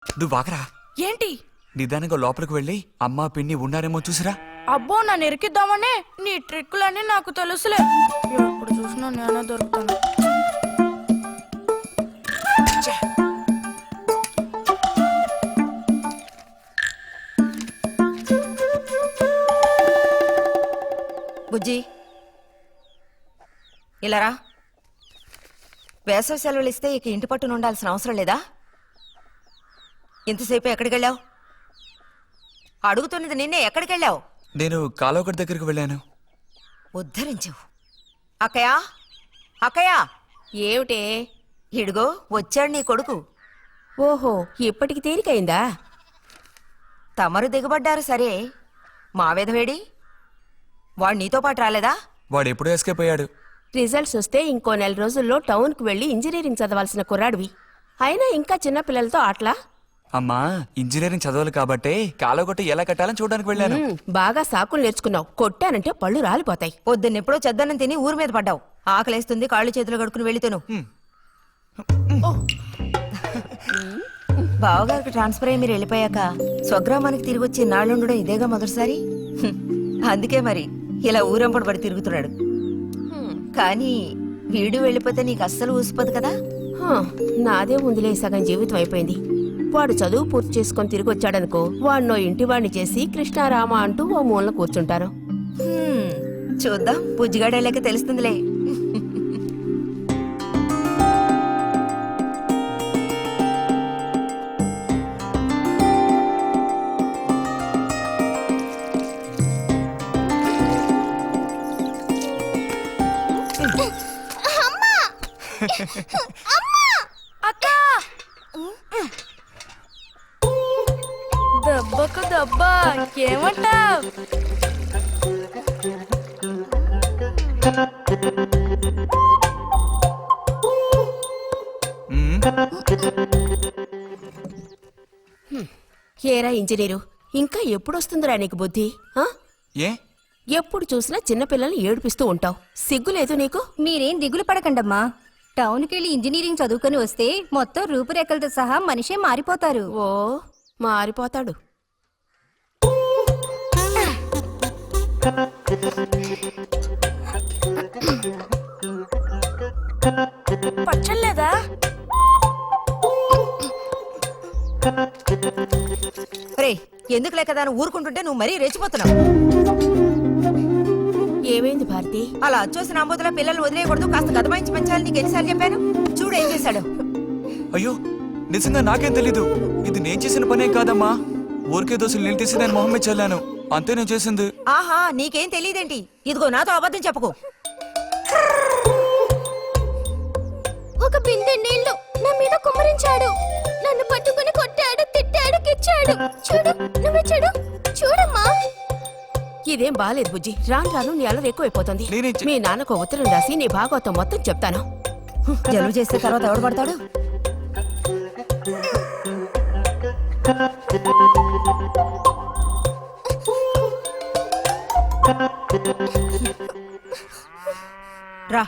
నువ్వు వాకరా. ఏంటి? నిదానంగా లోపలికి వెళ్ళి అమ్మా పిన్ని ఉన్నారేమో చూసిరా. అబ్బో నన్ను ఎరికిద్దామనే నీ ట్రిక్కులన్నీ నాకు తెలుసులే. ఎప్పుడు చూసినా నేనే దొరుకుతాను. బుజ్జి ఇలారా. వేసవి సెలవులు ఇస్తే ఇక ఇంటి పట్టున ఉండాల్సిన అవసరం లేదా? ఇంతసేపు ఎక్కడికి వెళ్ళావు? అడుగుతున్నది నిన్నే, ఎక్కడికి వెళ్ళావు? నేను కాలువగడ్డ దగ్గరికి వెళ్ళాను. ఉద్ధరించవు. అక్కయ్యా, అక్కయ్యా. ఏమిటే? ఇడుగో వచ్చాడు నీ కొడుకు. ఓహో, ఇప్పటికి తేలికైందా? తమరు దిగబడ్డారు సరే, మా విధవేడి వాడు నీతో పాటు రాలేదా? వాడు ఎప్పుడూ ఎస్కేప్ అయ్యాడు. రిజల్ట్స్ వస్తే ఇంకో 4 రోజుల్లో టౌన్కి వెళ్ళి ఇంజనీరింగ్ చదవాల్సిన కుర్రాడివి. అయినా ఇంకా చిన్న పిల్లలతో ఆటలా? అమ్మా, ఇంజనీరింగ్ చదవాలి కాబట్టే కాలువగట్ట ఎలా కట్టాలని చూడడానికి వెళ్ళాను. బాగా సాకులు నేర్చుకున్నావు. కొట్టానంటే పళ్ళు రాలిపోతాయి. పొద్దున్నెప్పుడో చెద్దన్నం తిని ఊరి మీద పడ్డావు. ఆకలేస్తుంది, కాళ్ళు చేతులు కడుక్కుని వెళితేను. బావగారికి ట్రాన్స్ఫర్ అయ్యి మీరు వెళ్ళిపోయాక స్వగ్రామానికి తిరిగి వచ్చి నాళ్ళుండడం ఇదేగా మొదటిసారి. అందుకే మరి ఇలా ఊరంపడి పడి తిరుగుతున్నాడు. కానీ వీడు వెళ్ళిపోతే నీకు అస్సలు ఊసిపోదు కదా. నాదే ముందులే, సగం జీవితం అయిపోయింది. వాడు చదువు పూర్తి చేసుకొని తిరిగి వచ్చాడనుకో, వాడినో ఇంటి వాడిని చేసి కృష్ణారామ అంటూ ఓ మూలన కూర్చుంటారు. చూద్దాం, బుజ్జిగాడేలాక తెలుస్తుందిలే. అక్క దెబ్బకు దెబ్బ ఏమంటావ్? ఏరా ఇంజనీరు, ఇంకా ఎప్పుడొస్తుందిరా నీకు బుద్ధి? ఏ ఎప్పుడు చూసినా చిన్నపిల్లల్ని ఏడిపిస్తూ ఉంటావు. సిగ్గులేదు నీకు? మీరేం దిగులు పడకండమ్మా. టౌన్కి వెళ్ళి ఇంజనీరింగ్ చదువుకొని వస్తే మొత్తం రూపురేఖలతో సహా మనిషే మారిపోతారు. ఓ, మారిపోతాడు. పచ్చలేదా? రే, ఎందుకు లేక దాన్ని ఊరుకుంటుంటే నువ్వు మరీ రెచ్చిపోతున్నావు. ఏమైంది భారతి? అలా వచ్చేసిన అంబోతుల పిల్లల్ని వదిలేయకూడదు, కాస్త గదమాయించి పెంచాలని నీకు ఎన్నిసార్లు చెప్పాను? చూడు ఏం చేశాడు. అయ్యో, నిజంగా నాకేం తెలీదు. ఇది నేను చేసిన పనేం కాదమ్మా. ఊరికే దోశలు నీళ్ళు తీసి నేను మొహం మీద చల్లాను, అంతే నేను చేసింది. ఆహా, నీకేం తెలియదేంటి? ఇదిగో నాతో అబద్ధం చెప్పుకో. ఒక బిందె నీళ్లు నా మీద కుమ్మరించాడు. నన్ను పట్టుకుని కొట్టాడు, తిట్టాడు, కిచ్చాడు. చూడు, నువ్వే చూడు, చూడమ్మా. ఇదేం బాలేదు బుజ్జి. రాను రాను నీ అల్లరి ఎక్కువైపోతుంది. మీ నాన్నకు ఉత్తరం రాసి నీ భాగవతం మొత్తం చెప్తాను. జలుబు చేస్తే తర్వాత ఎవడు పడతాడు? రా.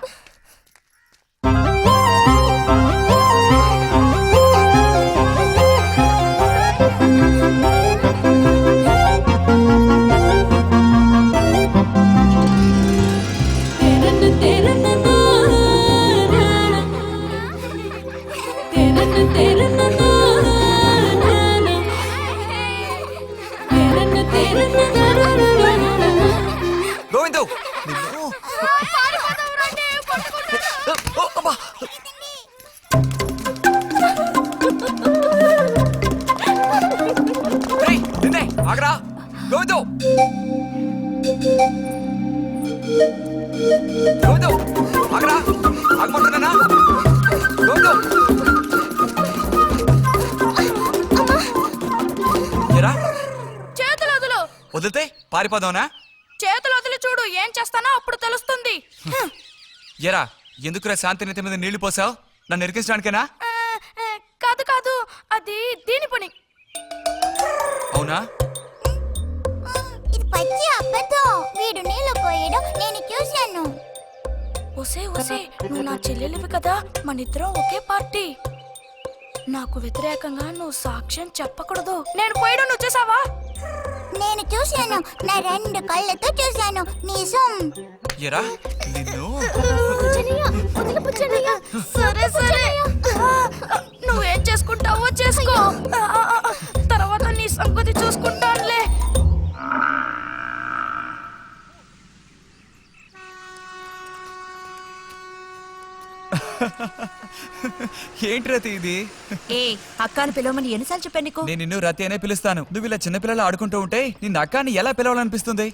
గోవిందు, ఆగరా గోవిందు. గోవిందు ఆగరా, ఆగమంటున్నానా? గోవిందు ఎరా, చేతులు వదులు. వదిలితే పారిపోదావునా? చేతులు వదిలి చూడు, ఏం చేస్తానో అప్పుడు తెలుస్తుంది. ఎరా, ఎందుకురా శాంతి నెత్తి మీద నీళ్లు పోసావు? నన్ను ఎరికించడానికేనా? కాదు కాదు, అది దీని పని. అవునా? ఇది పచ్చి అబద్ధం. వీడు నీళ్లు పోయడం నేను చూశాను. ఒసే ఒసే, నువ్వు నా చెల్లెలివి కదా, మన ఇద్దరం ఒకే పార్టీ. నాకు వ్యతిరేకంగా నువ్వు సాక్ష్యం చెప్పకూడదు. నేను పోయడం నువ్వు చూసావా? నేను చూశాను, నా 2 కళ్ళతో చూశాను. నిజం. ఎరా నిన్ను సరే సరే, నువ్వేం చేసుకుంటావో చేసుకో. తర్వాత నీ సంగతి చూసుకుంటానులే. ఏంటి రతి ఇది? ఏ అక్కాని పిలవమని ఎన్నిసార్లు చెప్పాను నీకు? నేను నిన్ను రతి అనే పిలుస్తాను. నువ్వు ఇలా చిన్నపిల్లలు ఆడుకుంటూ ఉంటే నిన్న అక్కాని ఎలా పిలవాలనిపిస్తుంది?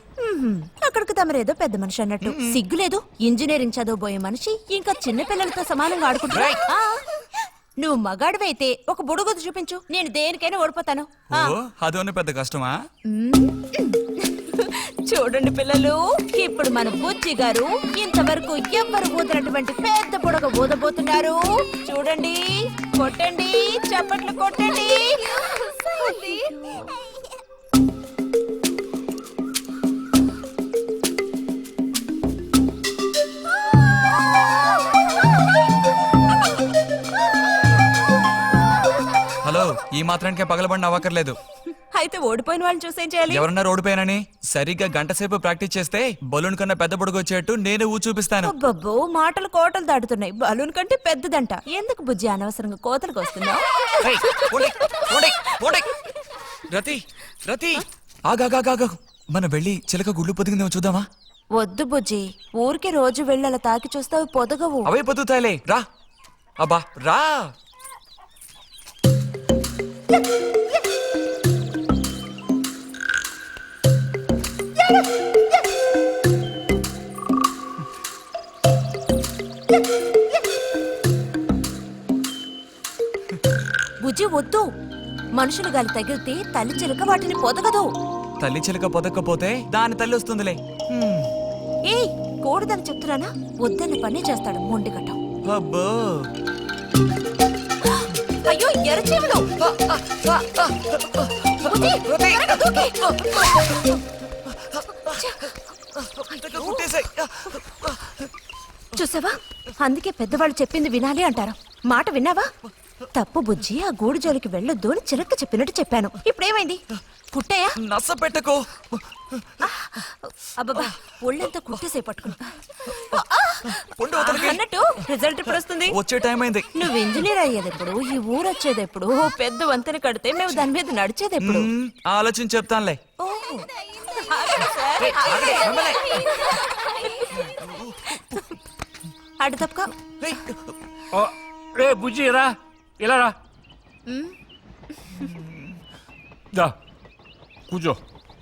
అక్కడికి తమరేదో పెద్ద మనిషి అన్నట్టు సిగ్గులేదు. ఇంజనీరింగ్ చదవబోయే మనిషి ఇంకా చిన్న పిల్లలతో సమానంగా ఆడుకుంటున్నా. నువ్వు మగాడివైతే ఒక బుడుగుద్దు చూపించు, నేను దేనికైనా ఓడిపోతాను. ఓ అదోనే పెద్ద కష్టమా? చూడండి పిల్లలు, ఇప్పుడు మన బుజ్జి గారు ఇంతవరకు ఎవ్వరు ఊదినటువంటి పెద్ద బుడగ ఊదబోతున్నారు. చూడండి, కొట్టండి, చప్పట్లు కొట్టండి. హలో, ఈ మాత్రానికే పగలబడిన అవ్వకర్లేదు. అయితే ఓడిపోయిన వాళ్ళని చూసేం చేయాలి? ఎవరన్నా ఓడిపోయానని సరిగ్గా గంట సేపు ప్రాక్టీస్ చేస్తే బలూన్ కన్నా పెద్ద బుడుగు వచ్చేట్టు నేనే చూపిస్తాను. అబ్బబ్బో, మాటలు కోటలు దాటుతున్నాయి. బలూన్ కంటే పెద్దదంట. ఎందుకు బుజ్జి అనవసరంగా కోతలకు వస్తున్నావు? ఏయ్, పోండి, పోండి, పోండి. రతి రతి ఆగాగాగా, మనం వెళ్ళి చిలక గుళ్ళు పొదిగిందేమో చూద్దామా? వద్దు బుజ్జి, ఊరికి రోజు వెళ్ళి అలా తాకి చూస్తావు, పొదగవు. అవే పొద్దుతాయిలే, రా. అబ్బా రా. బుజ్జి వద్దు, మనుషులు గాలి తగిలితే తల్లి చిలక వాటిని పొదగదు. తల్లి చిలక పొదక్కపోతే దాని తల్లి వస్తుందిలే. ఏయ్, కూడదని చెప్తున్నానా? వద్దన్న పని చేస్తాడు మొండిగట్టం. అబ్బో, అయ్యో ఎర్రచీమలు! బుజ్జి, త్వరగా దూకి. కుట్టేసాయి. చూసావా, అందుకే పెద్దవాళ్ళు చెప్పింది వినాలి అంటారు. మాట విన్నావా? తప్పు బుజ్జి, ఆ గూడు జోలికి వెళ్ళొద్దు అని చిలక చెప్పినట్టు చెప్పాను. ఇప్పుడేమైంది? పుట్టాయా? నచ్చ పెట్టుకో. అబ్బబ్బా, ఒళ్ళంతా కుట్టేసే పట్టుకున్నా. ఉండు వదలకి. అన్నట్టు రిజల్ట్ ఇప్పుడు వస్తుంది. వచ్చే టైం అయింది. నువ్వు ఇంజనీర్ అయ్యేది ఎప్పుడు? ఈ ఊరు వచ్చేది ఎప్పుడు? ఓ పెద్ద వంతెన కడితే మేము దాని మీద నడిచేది ఎప్పుడు? ఆలోచించి చెప్తానులే. అడు తప్పక. రే బుజ్జి రా, ఇలా రా. దా కూర్చో.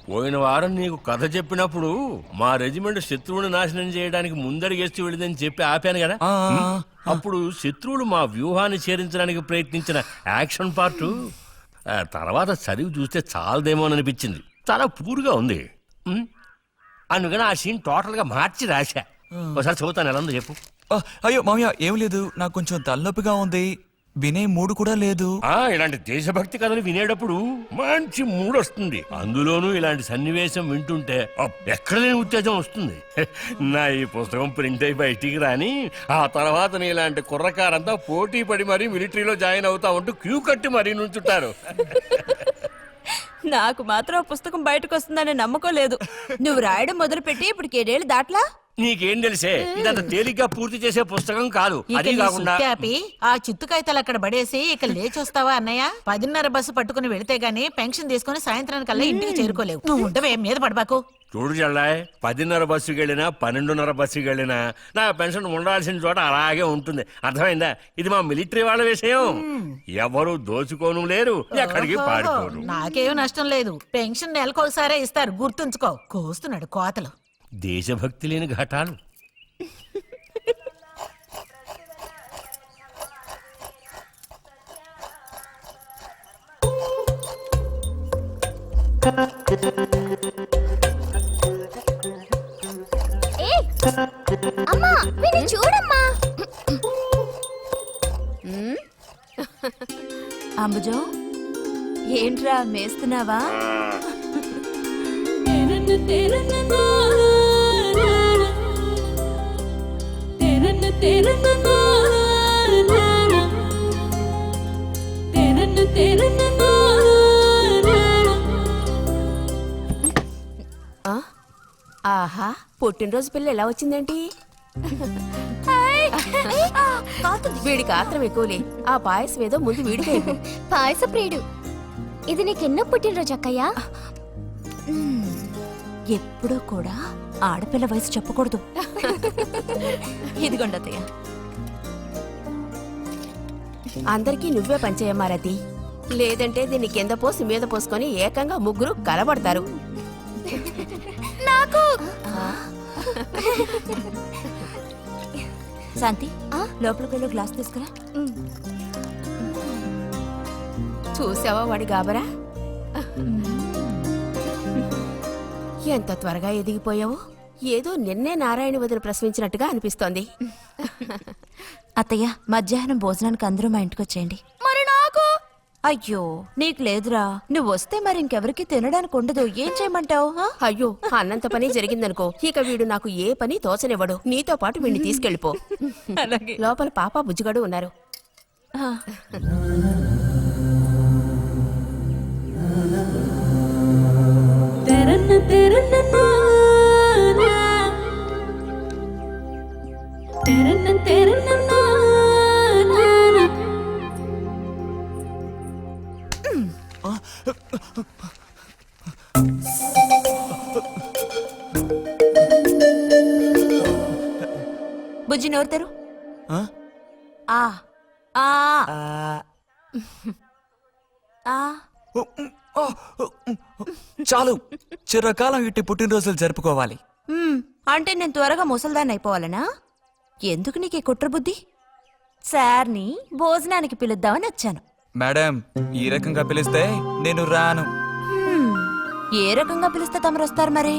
పోయిన వారం నీకు కథ చెప్పినప్పుడు మా రెజిమెంట్ శత్రువుని నాశనం చేయడానికి ముందడిగేస్తూ వెళ్ళిందని చెప్పి ఆపాను కదా. అప్పుడు శత్రువులు మా వ్యూహాన్ని చేరించడానికి ప్రయత్నించిన యాక్షన్ పార్ట్ తర్వాత చదివి చూస్తే చాలదేమో అనిపించింది. చాలా పూర్గా ఉంది. అందుకని ఆ సీన్ టోటల్ గా మార్చి రాశా. ఒకసారి చదువుతాను, ఎలా ఉందో చెప్పు. అయ్యో మామయ్య, ఏం లేదు, నాకు కొంచెం తలనొప్పిగా ఉంది. వినే మూడు కూడా లేదు. ఇలాంటి దేశభక్తి కథలు వినేటప్పుడు మంచి మూడ్ వస్తుంది. అందులోనూ ఇలాంటి సన్నివేశం వింటుంటే ఎక్కడ లేని ఉత్తేజం వస్తుంది. నా ఈ పుస్తకం ప్రింట్ అయి బయటికి రాని ఆ తర్వాత నీ ఇలాంటి కుర్రకారంతా పోటీ పడి మరీ మిలిటరీలో జాయిన్ అవుతా ఉంటూ క్యూ కట్టి మరీ నుంచుంటారు. నాకు మాత్రం ఆ పుస్తకం బయటకు వస్తుందనే నమ్మకం లేదు. నువ్వు రాయడం మొదలుపెట్టి ఇప్పుడు 7 దాట్లా. నీకేం తెలిసే, ఇదంత తేలిగ్గా పూర్తి చేసే పుస్తకం కాదు. అది కాకుండా ఆ చిత్తుకాయతలు అక్కడ పడేసి ఇక లేచొస్తావా అన్నయ్య? 10:30 బస్సు పట్టుకుని వెళితే గానీ పెన్షన్ తీసుకుని సాయంత్రానికల్లా ఇంటికి చేరుకోలేవు. నువ్వు ఉండవే, మీద పడబాకు. చూడు జల్లాయ్, 10:30 బస్సుకి వెళ్ళినా 12:30 బస్సుకి వెళ్ళినా నా పెన్షన్ ఉండాల్సిన చోట అలాగే ఉంటుంది. అర్థమైందా? ఇది మా మిలిటరీ వాళ్ళ విషయం. ఎవరు దోచుకోను లేరు, ఎక్కడికి పారిపోరు. నాకేం నష్టం లేదు. పెన్షన్ నెలకొకసారే ఇస్తారు, గుర్తుంచుకో. కోస్తున్నాడు కోతలు. దేశభక్తి లేని ఘటాలు. అమ్మా, వీడిని చూడమ్మా. అంబుజం, ఏంట్రా మేస్తున్నావా? ఆ? ఆహా పుట్టినరోజు పిల్ల ఎలా వచ్చిందేంటి? వీడికి ఆత్రం ఎక్కువలే. ఆ పాయసం ఏదో ముందు వీడికి అయిపో. పాయస ప్రియుడు. ఇది నీకెన్నో పుట్టినరోజు అక్కయ్యా? ఎప్పుడూ కూడా ఆడపిల్ల వయసు చెప్పకూడదు. ఇదిగోండి అత్తయ్య. అందరికీ నువ్వే పంచేయమ్మా రతి. లేదంటే దీన్ని కింద పోసి మీద పోసుకొని ఏకంగా ముగ్గురు కలబడతారు. నాకు శాంతి లోపలికి వెళ్ళి గ్లాస్ తీసుకురా. చూసావా వాడి గాబరా? ఎంత త్వరగా ఎదిగిపోయావు. ఏదో నిన్నే నారాయణ వదిన ప్రశ్నించినట్టుగా అనిపిస్తోంది. అత్తయ్య మధ్యాహ్నం భోజనానికి అందరూ మా ఇంటికి వచ్చేయండి. మరి నాకు అయ్యో నీకు లేదురా. నువ్వు వస్తే మరి ఇంకెవరికి తినడానికి ఉండదు. ఏం చేయమంటావు? అయ్యో అన్నంత పని జరిగిందనుకో, ఇక వీడు నాకు ఏ పని తోచనివ్వడు. నీతో పాటు వీడిని తీసుకెళ్ళిపో. లోపల పాప బుజ్జిగాడు ఉన్నారు. బుజ్జి నోరుతారు. ఆ? ఆ ఆ ఆ చాలు, చిరకాలం ఇట్టి పుట్టినరోజులు జరుపుకోవాలి. అంటే నేను త్వరగా ముసల్దాన్ని అయిపోవాలనా? ఎందుకు నీకు ఈ కుట్ర బుద్ధి? సార్ని భోజనానికి పిలుద్దామని వచ్చాను. మేడం, ఈ రకంగా పిలిస్తే నేను రాను. ఏ రకంగా పిలిస్తే తమరు వస్తారు మరి?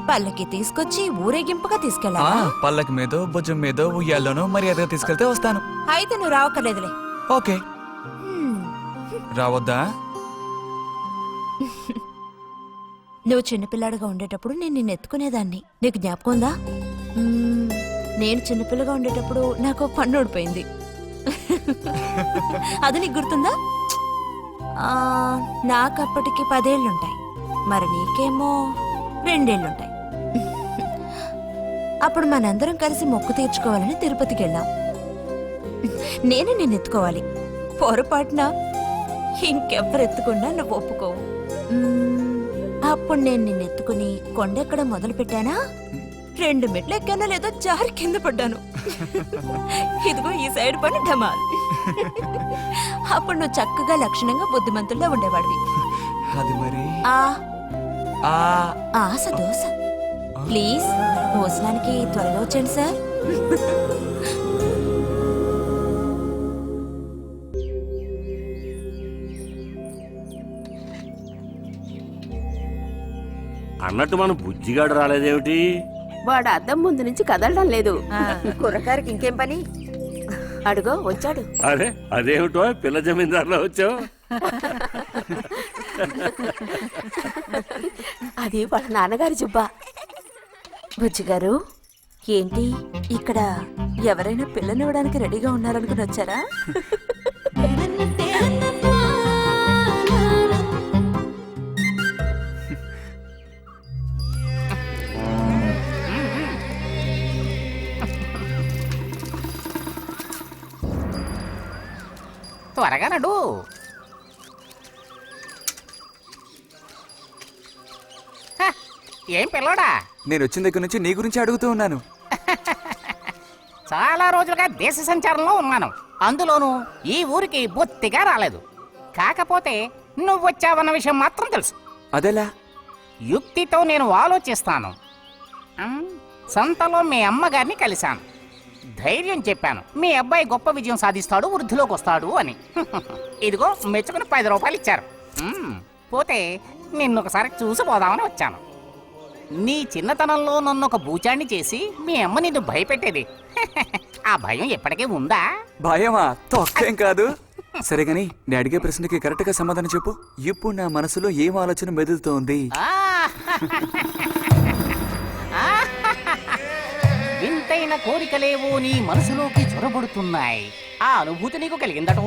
పల్లకి తీసుకొచ్చి ఊరేగింపుగా తీసుకెళ్ళాలా? పల్లకి మీదో భుజం మీదో ఉయ్యాల్లోనో మర్యాదగా తీసుకెళ్తే వస్తాను. అయితే నువ్వు రావక్కర్లేదులే. ఓకే, రావద్దా? నువ్వు చిన్నపిల్లాడిగా ఉండేటప్పుడు నేను నిన్ను ఎత్తుకునేదాన్ని. నీకు జ్ఞాపకం ఉందా? నేను చిన్నపిల్లగా ఉండేటప్పుడు నాకు పన్ను ఊడిపోయింది. అది నీకు గుర్తుందా? నాకు అప్పటికి 10 ఏళ్ళుంటాయి. మరి నీకేమో 2 ఏళ్ళుంటాయి. అప్పుడు మనందరం కలిసి మొక్కు తీర్చుకోవాలని తిరుపతికి వెళ్ళాం. నేను నిన్ను ఎత్తుకోవాలి. పొరపాటున ఇంకెవ్వరు ఎత్తుకున్నా నువ్వు ఒప్పుకోవు. అప్పుడు నేను నిన్ను ఎత్తుకుని కొండెక్కడం మొదలు పెట్టానా, 2 మెట్లు ఎక్కానో లేదో జారి కింద పడ్డాను. ఇదిగో ఈ సైడ్ పని ఢమాల్. అప్పుడు నువ్వు చక్కగా లక్షణంగా బుద్ధిమంతుల్లో ఉండేవాడివి. అది మరి ఆశ దోశ. ప్లీజ్ భోజనానికి త్వరగా వచ్చండి సార్. అన్నట్టు మన బుజ్జిగాడు రాలేదేమిటి? వాడు అద్దం ముందు నుంచి కదలడం లేదు. కుర్రకారికి ఇంకేం పని? అడుగో వచ్చాడు. అరే అదేమిటో పిల్ల జమీందారులో వచ్చావు? అది వాళ్ళ నాన్నగారి జుబ్బా. బుజ్జిగారు ఏంటి ఇక్కడ ఎవరైనా పిల్లనివ్వడానికి రెడీగా ఉన్నారనుకుని వచ్చారా? త్వరగా నడు. ఏం పిల్లోడా, నేను వచ్చిన దగ్గర నుంచి నీ గురించి అడుగుతూ ఉన్నాను. చాలా రోజులుగా దేశ సంచారంలో ఉన్నాను. అందులోనూ ఈ ఊరికి బొత్తిగా రాలేదు. కాకపోతే నువ్వు వచ్చావన్న విషయం మాత్రం తెలుసు. అదెలా? యుక్తితో నేను ఆలోచిస్తాను. సంతలో మీ అమ్మగారిని కలిశాను. ధైర్యం చెప్పాను, మీ అబ్బాయి గొప్ప విజయం సాధిస్తాడు, వృద్ధిలోకి వస్తాడు అని. ఇదిగో మెచ్చుకుని 10 రూపాయలు ఇచ్చారు. పోతే నిన్నొకసారి చూసిపోదామని వచ్చాను. నీ చిన్నతనంలో నన్ను ఒక బూచాన్ని చేసి మీ అమ్మ నిన్ను భయపెట్టేది. ఆ భయం ఎప్పటికీ ఉందా? భయమా? తొక్కేం కాదు. సరే గాని నేను అడిగే ప్రశ్నకి కరెక్ట్ గా సమాధానం చెప్పు. ఇప్పుడు నా మనసులో ఏం ఆలోచన మెదులుతోంది? వింతైన కోరికలేవో నీ మనసులోకి చొరబడుతున్నాయి. ఆ అనుభూతి నీకు కలిగిందటో?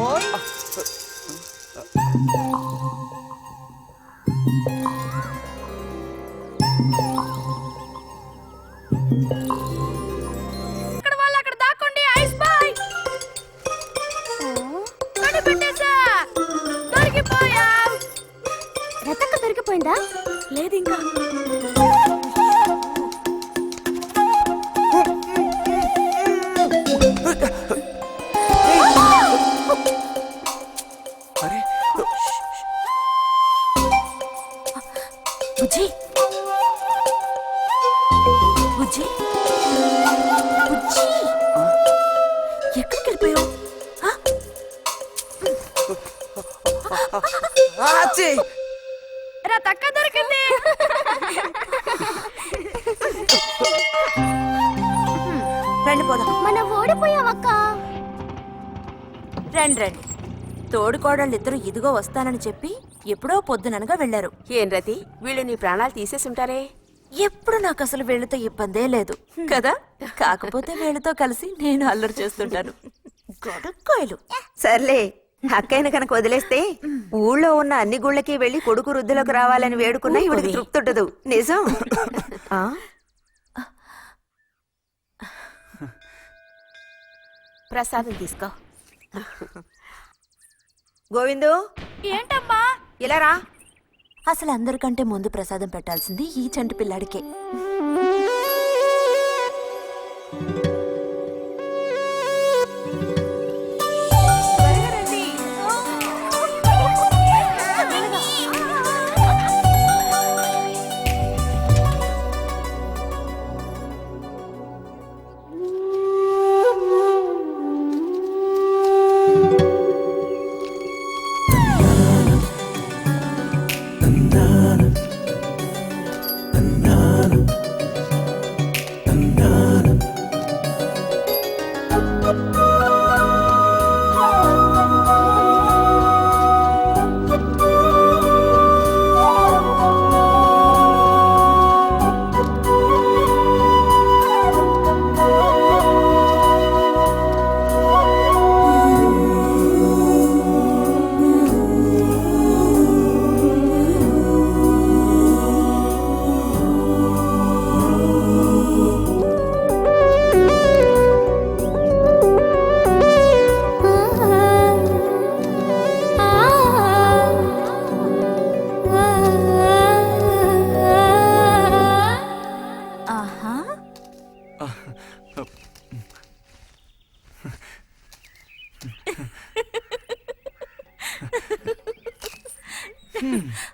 రతక్క దొరికిపోయిందా? లేదు ఇంకా. అరే బుజ్జి బుజ్జి బుజ్జి ఎక్కడికి వెళ్ళిపోయావు? రతక్క దొరికింది. రండి పోదాం. మనం ఓడిపోయామక్క. రండి రండి. తోడుకోడళ్ళు ఇద్దరు ఇదిగో వస్తానని చెప్పి ఎప్పుడో పొద్దుననగా వెళ్లారు. ఏం రతి, వీళ్ళు నీ ప్రాణాలు తీసేసి ఉంటారే. ఎప్పుడు నాకు అసలు వీళ్ళతో ఇబ్బందే లేదు కదా. కాకపోతే వీళ్ళతో కలిసి నేను అల్లరి చేస్తుంటాను. గొడక్కాయలు. సర్లే, అక్కయ్యను కనుక వదిలేస్తే ఊళ్ళో ఉన్న అన్ని గుళ్ళకి వెళ్లి కొడుకు వృద్ధిలోకి రావాలని వేడుకున్నా ఇవిడికి తృప్తి ఉండదు. నిజం. ఆ? ప్రసాదం తీసుకో. గోవిందు, ఏంటమ్మా? ఇలా రా. అసలు అందరికంటే ముందు ప్రసాదం పెట్టాల్సింది ఈ చంటి పిల్లాడికే.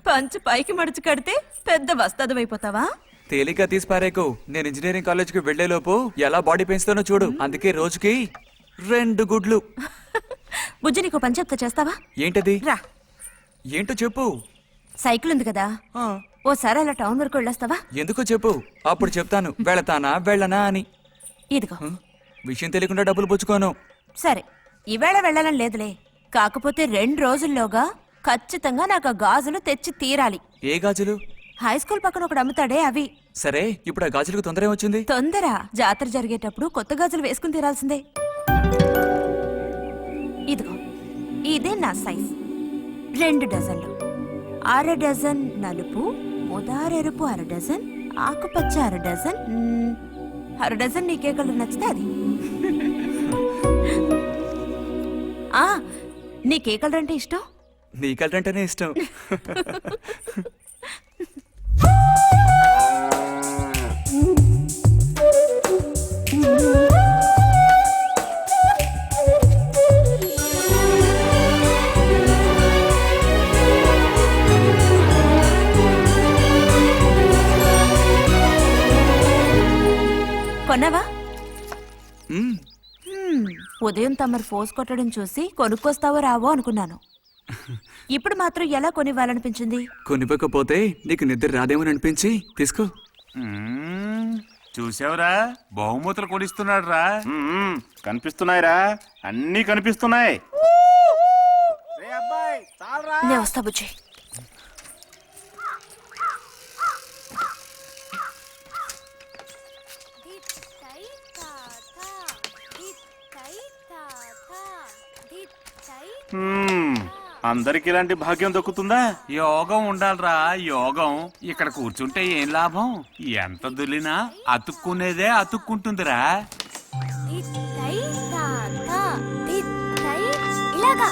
పంచు పైకి మడుచు కడితే పెద్ద వస్తాదమైపోతావా? తేలిక తీసి పారేకు. నేను ఇంజనీరింగ్ కాలేజ్కి వెళ్లేలోపు ఎలా బాడీ పెంచుతానో చూడు. అందుకే రోజుకి 2 గుడ్లు. బుజ్జి, నీకు పని చెప్తా, చేస్తావా? ఏంటది? రా. ఏంటో చెప్పు. సైకిల్ ఉంది కదా, ఆ, ఓసారి అలా టౌన్ వరకు వెళ్ళొస్తావా? ఎందుకో చెప్పు, అప్పుడు చెప్తాను వెళతానా వెళ్ళనా అని. ఇదిగో. విషయం తెలియకుండా డబ్బులు పుచ్చుకోను. సరే, ఈవేళ వెళ్ళాలని లేదులే. కాకపోతే 2 రోజుల్లోగా ఖచ్చితంగా నాకు ఆ గాజులు తెచ్చి తీరాలి. ఏ గాజులు? హై స్కూల్ పక్కన ఒకడు అమ్ముతాడే అవి. సరే, ఇప్పుడు ఆ గాజులకు తొందర ఏమొచ్చింది? తొందర జాతర జరిగేటప్పుడు కొత్త గాజులు వేసుకుని తీరాల్సిందే. ఇదిగో, ఇదే నా సైజ్. 2 డజన్లు. 1/2 డజన్ నలుపు, ఉదారెరుపు 1/2 డజన్, ఆకుపచ్చ 1/2 డజన్. 1/2 డజన్ నీకే కలర్ నచ్చితే అది. నీకే కలర్ అంటే ఇష్టం? నీ కలర్ అంటేనే ఇష్టం. కొన్నావా? మ్మ్. ఉదయం తమరు ఫోర్స్ కొట్టడం చూసి కొనుక్కొస్తావో రావో అనుకున్నాను. ఇప్పుడు మాత్రం ఎలా కొనివ్వాలనిపించింది? కొనిపోకపోతే నీకు నిద్ర రాదేమని అనిపించి తీసుకో. చూసావురా, బహుమతులు కొనిస్తున్నాడు రా. కనిపిస్తున్నాయిరా, అన్నీ కనిపిస్తున్నాయి. నేను వస్తా బుజ్జి. అందరికి ఇలాంటి భాగ్యం దక్కుతుందా? యోగం ఉండాలిరా, యోగం. ఇక్కడ కూర్చుంటే ఏం లాభం? ఎంత దులినా అతుక్కునేదే అతుక్కుంటుందిరా. తిత్తై తాత తిత్తై ఇలాగా.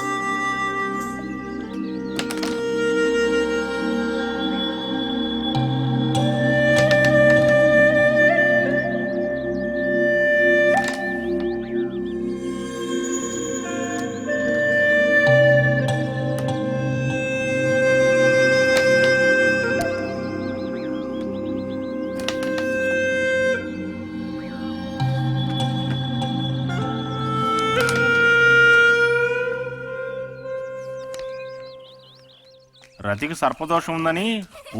రతికి సర్పదోషం ఉందని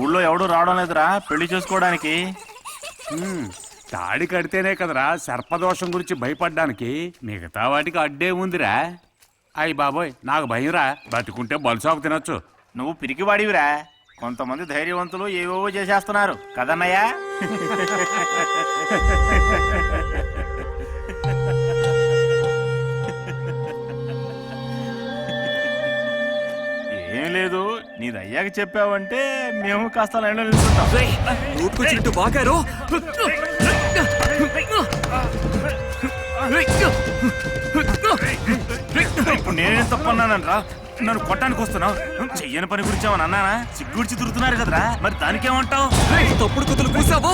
ఊళ్ళో ఎవడు రావడం లేదురా పెళ్లి చేసుకోవడానికి. తాడి కడితేనే కదరా సర్పదోషం గురించి భయపడ్డానికి. మిగతా వాటికి అడ్డే ఉందిరా. అయ్యి బాబోయ్, నాకు భయంరా. బతుకుంటే బలుసాకు తినొచ్చు. నువ్వు పిరికివాడివిరా. కొంతమంది ధైర్యవంతులు ఏవేవో చేసేస్తున్నారు కదన్నయ్యా. ఏం లేదు, నీది అయ్యాక చెప్పావంటే మేము కాస్త లైన్లో నిలుచుంటాం. ఊరుకొచ్చినట్టు బాగారు. ఇప్పుడు నేనేం తప్పన్నానరా? నన్ను కొట్టడానికి వస్తున్నావు. చెయ్యని పని గురించి ఏమన్నా అన్నానా? సిగ్గుడిచి తిరుగుతున్నారు కదరా, మరి దానికేమంటావు? తప్పుడు కుతులు కూసావు.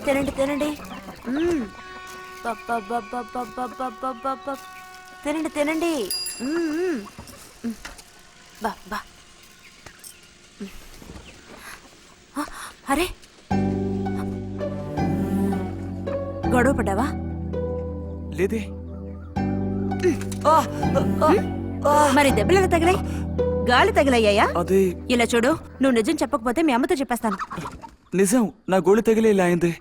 తినండి తినండి. తినండి తినండి. బా అరే, గొడవ పడ్డావా? లేదే. మరి దెబ్బలు ఎలా తగిలాయి? గాలి తగిలయ్యాయా? అదే ఇలా చూడు, నువ్వు నిజం చెప్పకపోతే మీ అమ్మతో చెప్పేస్తాను. నిజం, నా గోళి తగిలే ఇలా అయింది.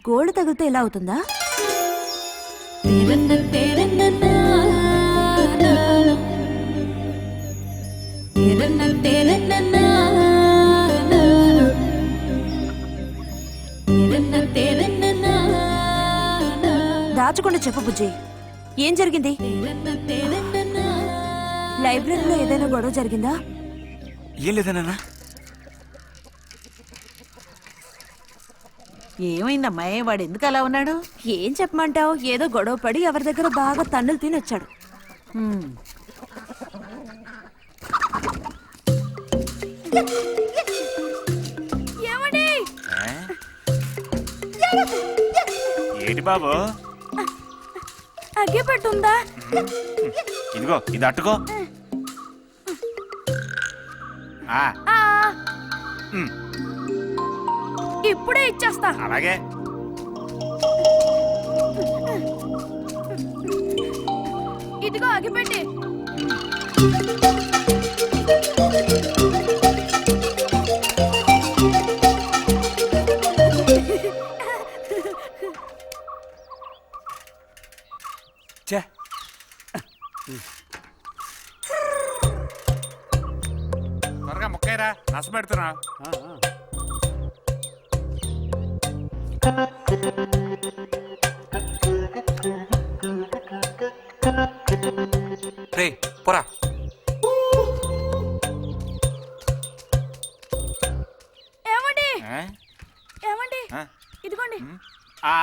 గోళ్ళు తగిలితే ఇలా అవుతుందా? దాచకుండా చెప్పు బుజ్జి, ఏం జరిగింది? లైబ్రరీలో ఏదైనా గొడవ జరిగిందా? ఏం లేదన్నా. ఏమైందమ్మా? వాడు ఎందుకు అలా ఉన్నాడు? ఏం చెప్పమంటావు, ఏదో గొడవ పడి ఎవరి దగ్గర బాగా తన్నులు తిని వచ్చాడు. ఏంటి బాబు? అగ్గిపెట్టుందా? ఇదిగో ఇది అట్టుకో. ఇప్పుడే ఇచ్చేస్తా. అలాగే. ఇదిగో అగ్గిపెట్టి. త్వరగా ముక్కైరా, నస పెడుతున్నా. రే పోరా. ఏమండి? ఇదిగోండి. ఆ,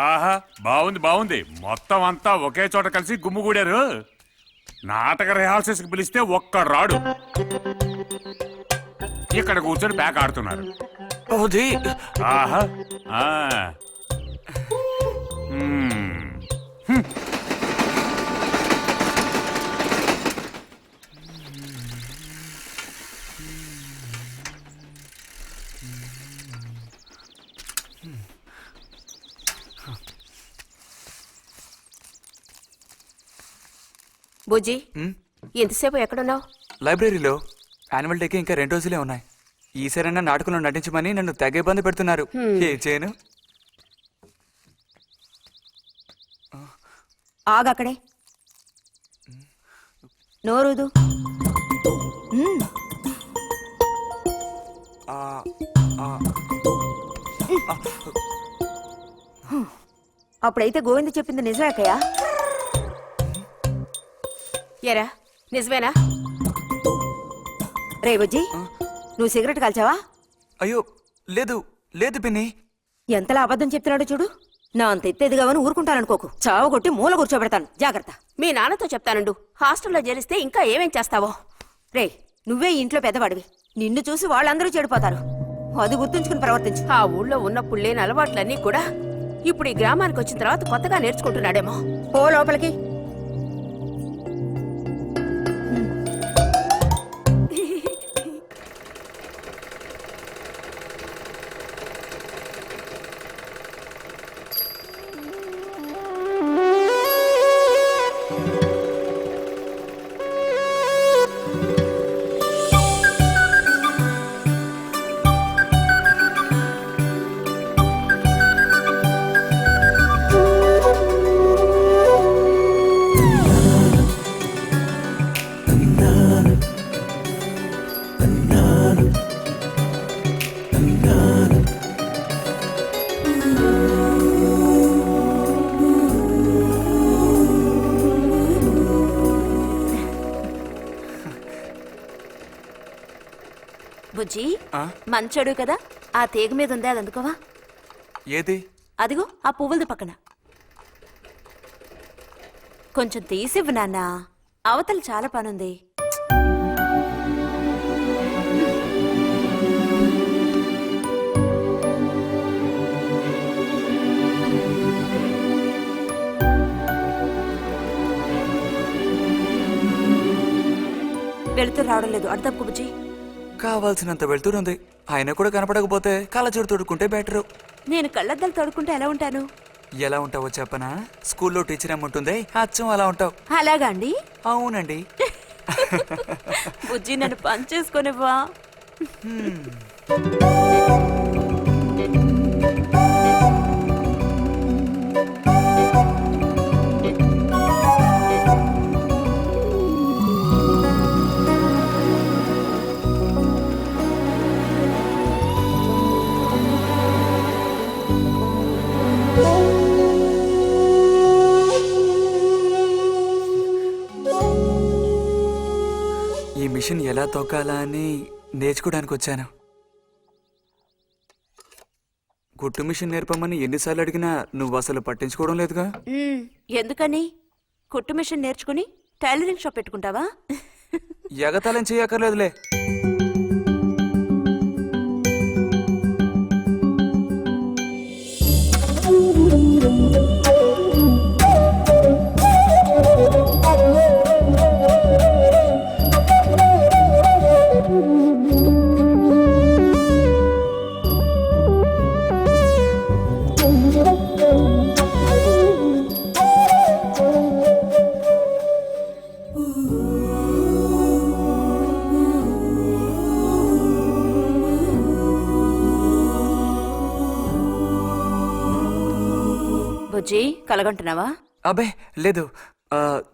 ఆహా బాగుంది బాగుంది. మొత్తం అంతా ఒకే చోట కలిసి గుమ్ముగూడారు. నాటక రిహార్సల్స్కి పిలిస్తే ఒక్క రాడు. ఇక్కడ కూర్చొని ప్యాక్ ఆడుతున్నారు. అది ఆహా ఆ. మ్మ్. బుజ్జి ఉమ్, ఎంతసేపు ఎక్కడున్నావు? లైబ్రరీలో యాన్యువల్ డేకి ఇంకా 2 రోజులే ఉన్నాయి. ఈసారైనా నాటకంలో నటించమని నన్ను తెగ ఇబ్బంది పెడుతున్నారు. ఏం చేయను? ఆగక్కడే నోరుదు. ఆ, ఆ, అప్పుడైతే గోవింద చెప్పింది నిజమేకయ్యా? ఎరా నిజమేనా? రే బుజ్జి, నువ్వు సిగరెట్ కాల్చావా? అయ్యో లేదు లేదు పిన్ని. ఎంతలా అబద్ధం చెప్తున్నాడో చూడు. నా అంత ఎత్తేదిగావని ఊరుకుంటాననుకోకు. చావగొట్టి మూల కూర్చోబెడతాను. జాగ్రత్త. మీ నాన్నతో చెప్తానుండు. హాస్టల్లో చేరిస్తే ఇంకా ఏమేం చేస్తావో. రే, నువ్వే ఈ ఇంట్లో పెద్దవాడివి. నిన్ను చూసి వాళ్ళందరూ చెడిపోతారు. అది గుర్తుంచుకుని ప్రవర్తించు. ఆ ఊళ్ళో ఉన్నప్పుడు లేని అలవాట్లన్నీ కూడా ఇప్పుడు ఈ గ్రామానికి వచ్చిన తర్వాత కొత్తగా నేర్చుకుంటున్నాడేమో. పో లోపలికి. బుజ్జి, మంచోడు కదా, ఆ తీగ మీద ఉంది, అది అందుకోవా? ఏది? అదిగో ఆ పువ్వులది పక్కన. కొంచెం తీసివ్వు నాన్న, అవతల చాలా పనుంది. వెళుతూ రావడం లేదు, అర్థం బుజ్జి. కావాల్సినంత వెళ్తురుంది. ఆయన కూడా కనపడకపోతే కళ్ళజోడు తొడుక్కుంటే బెటరు. నేను కళ్ళద్దాలు తొడుక్కుంటే ఎలా ఉంటాను? ఎలా ఉంటావో చెప్పనా? స్కూల్లో టీచర్ ఏముంటుంది, అచ్చం అలా ఉంటావు. అలాగా అండి? అవునండి. బుజ్జి, నన్ను పని చేసుకునివ్వా? ఈ మిషన్ ఎలా తొక్కాలా అని నేర్చుకోవడానికి వచ్చాను. గుట్టు మిషన్ నేర్పమని ఎన్నిసార్లు అడిగినా నువ్వు అసలు పట్టించుకోవడం లేదుగా. ఎందుకని? కుట్టు మిషన్ నేర్చుకుని టైలరింగ్ షాప్ పెట్టుకుంటావా? ఎగతాళం చేయక్కర్లేదులే. బుజ్జి, కలగంటున్నావా? అబ్బే లేదు.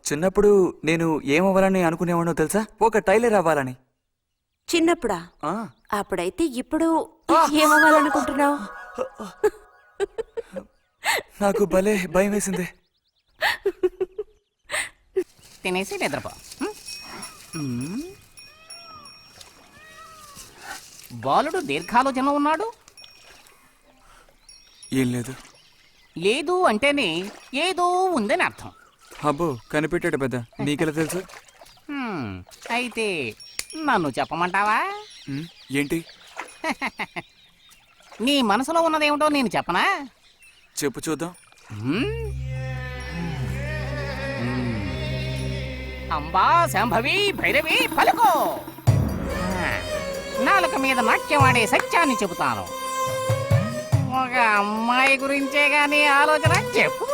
చిన్నప్పుడు నేను ఏమవ్వాలని అనుకునేవాడో తెలుసా? ఒక టైలర్ అవ్వాలని. చిన్నప్పుడా? ఆ, అప్పుడైతే ఇప్పుడు ఏమవ్వాలనుకుంటున్నావు? నాకు భలే భయం వేసింది. తినేసి నిద్రపో. బాలుడు దీర్ఘాలోచనలో ఉన్నాడు. ఏం లేదు. లేదు అంటేనే ఏదో ఉందని అర్థం. అబ్బో కనిపెట్టాడు పెద్ద. నీకెలా తెలుసు? అయితే నన్ను చెప్పమంటావా? ఏంటి? నీ మనసులో ఉన్నదేమిటో నేను చెప్పనా? చెప్పు చూద్దాం. అంబా శాంభవి భైరవి పలుకో. నాలుక మీద నాట్యమాడే సత్యాన్ని చెబుతాను. ఒక అమ్మాయి గురించే గాని ఆలోచన చెప్పు.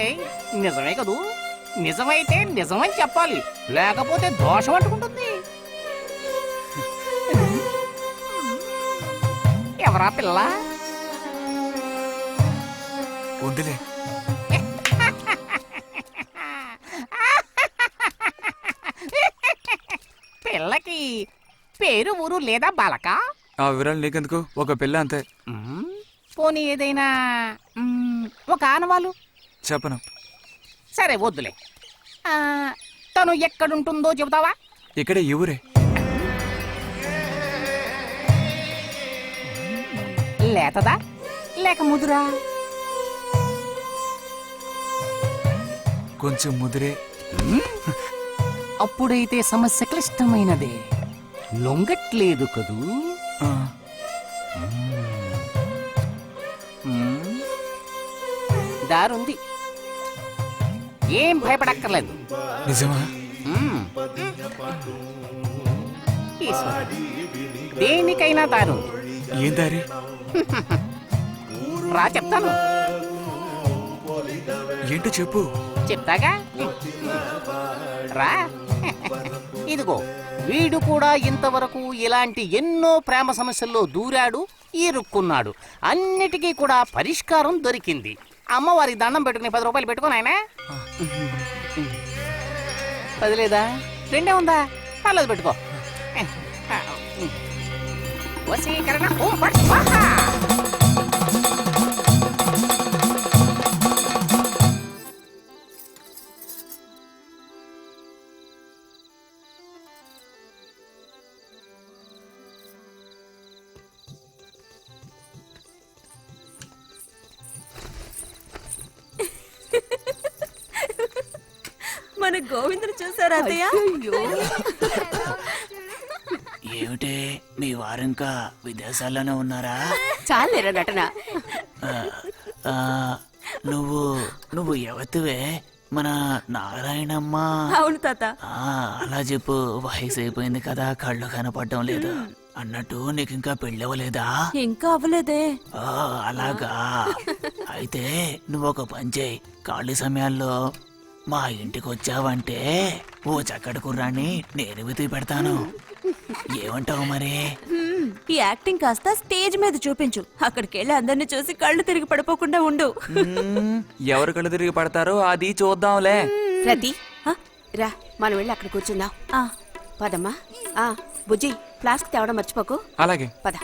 ఏయ్, నిజమే కదూ? నిజమైతే నిజమని చెప్పాలి, లేకపోతే దోషం అంటుకుంటుంది. ఎవరా పిల్ల? ఉందిలే. పిల్లకి పేరు ఊరు లేదా బాలక? ఆ వివరాలు నీకెందుకు? ఒక పిల్ల అంతే. పోనీ ఏదైనా ఒక ఆనవాలు? చెప్పను. సరే వద్దులే. తను ఎక్కడుంటుందో చెబుతావా? ఇక్కడే ఈ ఊరే. లేతదా లేక ముదురా? కొంచెం ముదిరే. అప్పుడైతే సమస్య క్లిష్టమైనదే. లొంగట్లేదు కదూ? ఆ, దారుంది, ఏం భయపడక్కర్లేదు. నిజమా? ఈశ్వరుడు, దేనికైనా దారు. ఏం దారి? రా చెప్తాను. ఏంటో చెప్పు. చెప్తాగా, రా. ఇదిగో, వీడు కూడా ఇంతవరకు ఇలాంటి ఎన్నో ప్రేమ సమస్యల్లో దూరాడు, ఇరుక్కున్నాడు. అన్నిటికీ కూడా పరిష్కారం దొరికింది. అమ్మవారికి దండం పెట్టుకుని 10 రూపాయలు పెట్టుకుని ఆయన 10 లేదా 2 ఉందా? పర్లేదు పెట్టుకో. వశీకరణ ఓం ఫట్ స్వాహా. మన గోవిందుని చూసారా అత్తయ్య? ఏమిటే మీ వారింకా విదేశాల్లోనే ఉన్నారా? చాలేరా నటన. నువ్వు ఎవతివే? మన నారాయణమ్మ? అవును తాత. అలా చెప్పు. వయసు అయిపోయింది కదా, కళ్ళు కనపడడం లేదు. అన్నట్టు నీకు ఇంకా పెళ్ళవలేదా? ఇంకా అవ్వలేదే. అలాగా. అయితే నువ్వు ఒక పని చేయి. ఖాళీ సమయాల్లో మా ఇంటికి వచ్చావంటే ఓ చక్కటి కుర్రాన్ని నేను వెతికి పెడతాను. ఏమంటావు మరి? ఈ యాక్టింగ్ కాస్త స్టేజ్ మీద చూపించు. అక్కడికి వెళ్ళి అందరిని చూసి కళ్ళు తిరిగి పడిపోకుండా ఉండు. ఎవరు కళ్ళు తిరిగి పడతారో అది చూద్దాంలే. రతి, రా మనం వెళ్ళి అక్కడ కూర్చుందాం. పదమ్మా. బుజ్జి, ఫ్లాస్క్ తేవడం మర్చిపోకు. అలాగే. పద.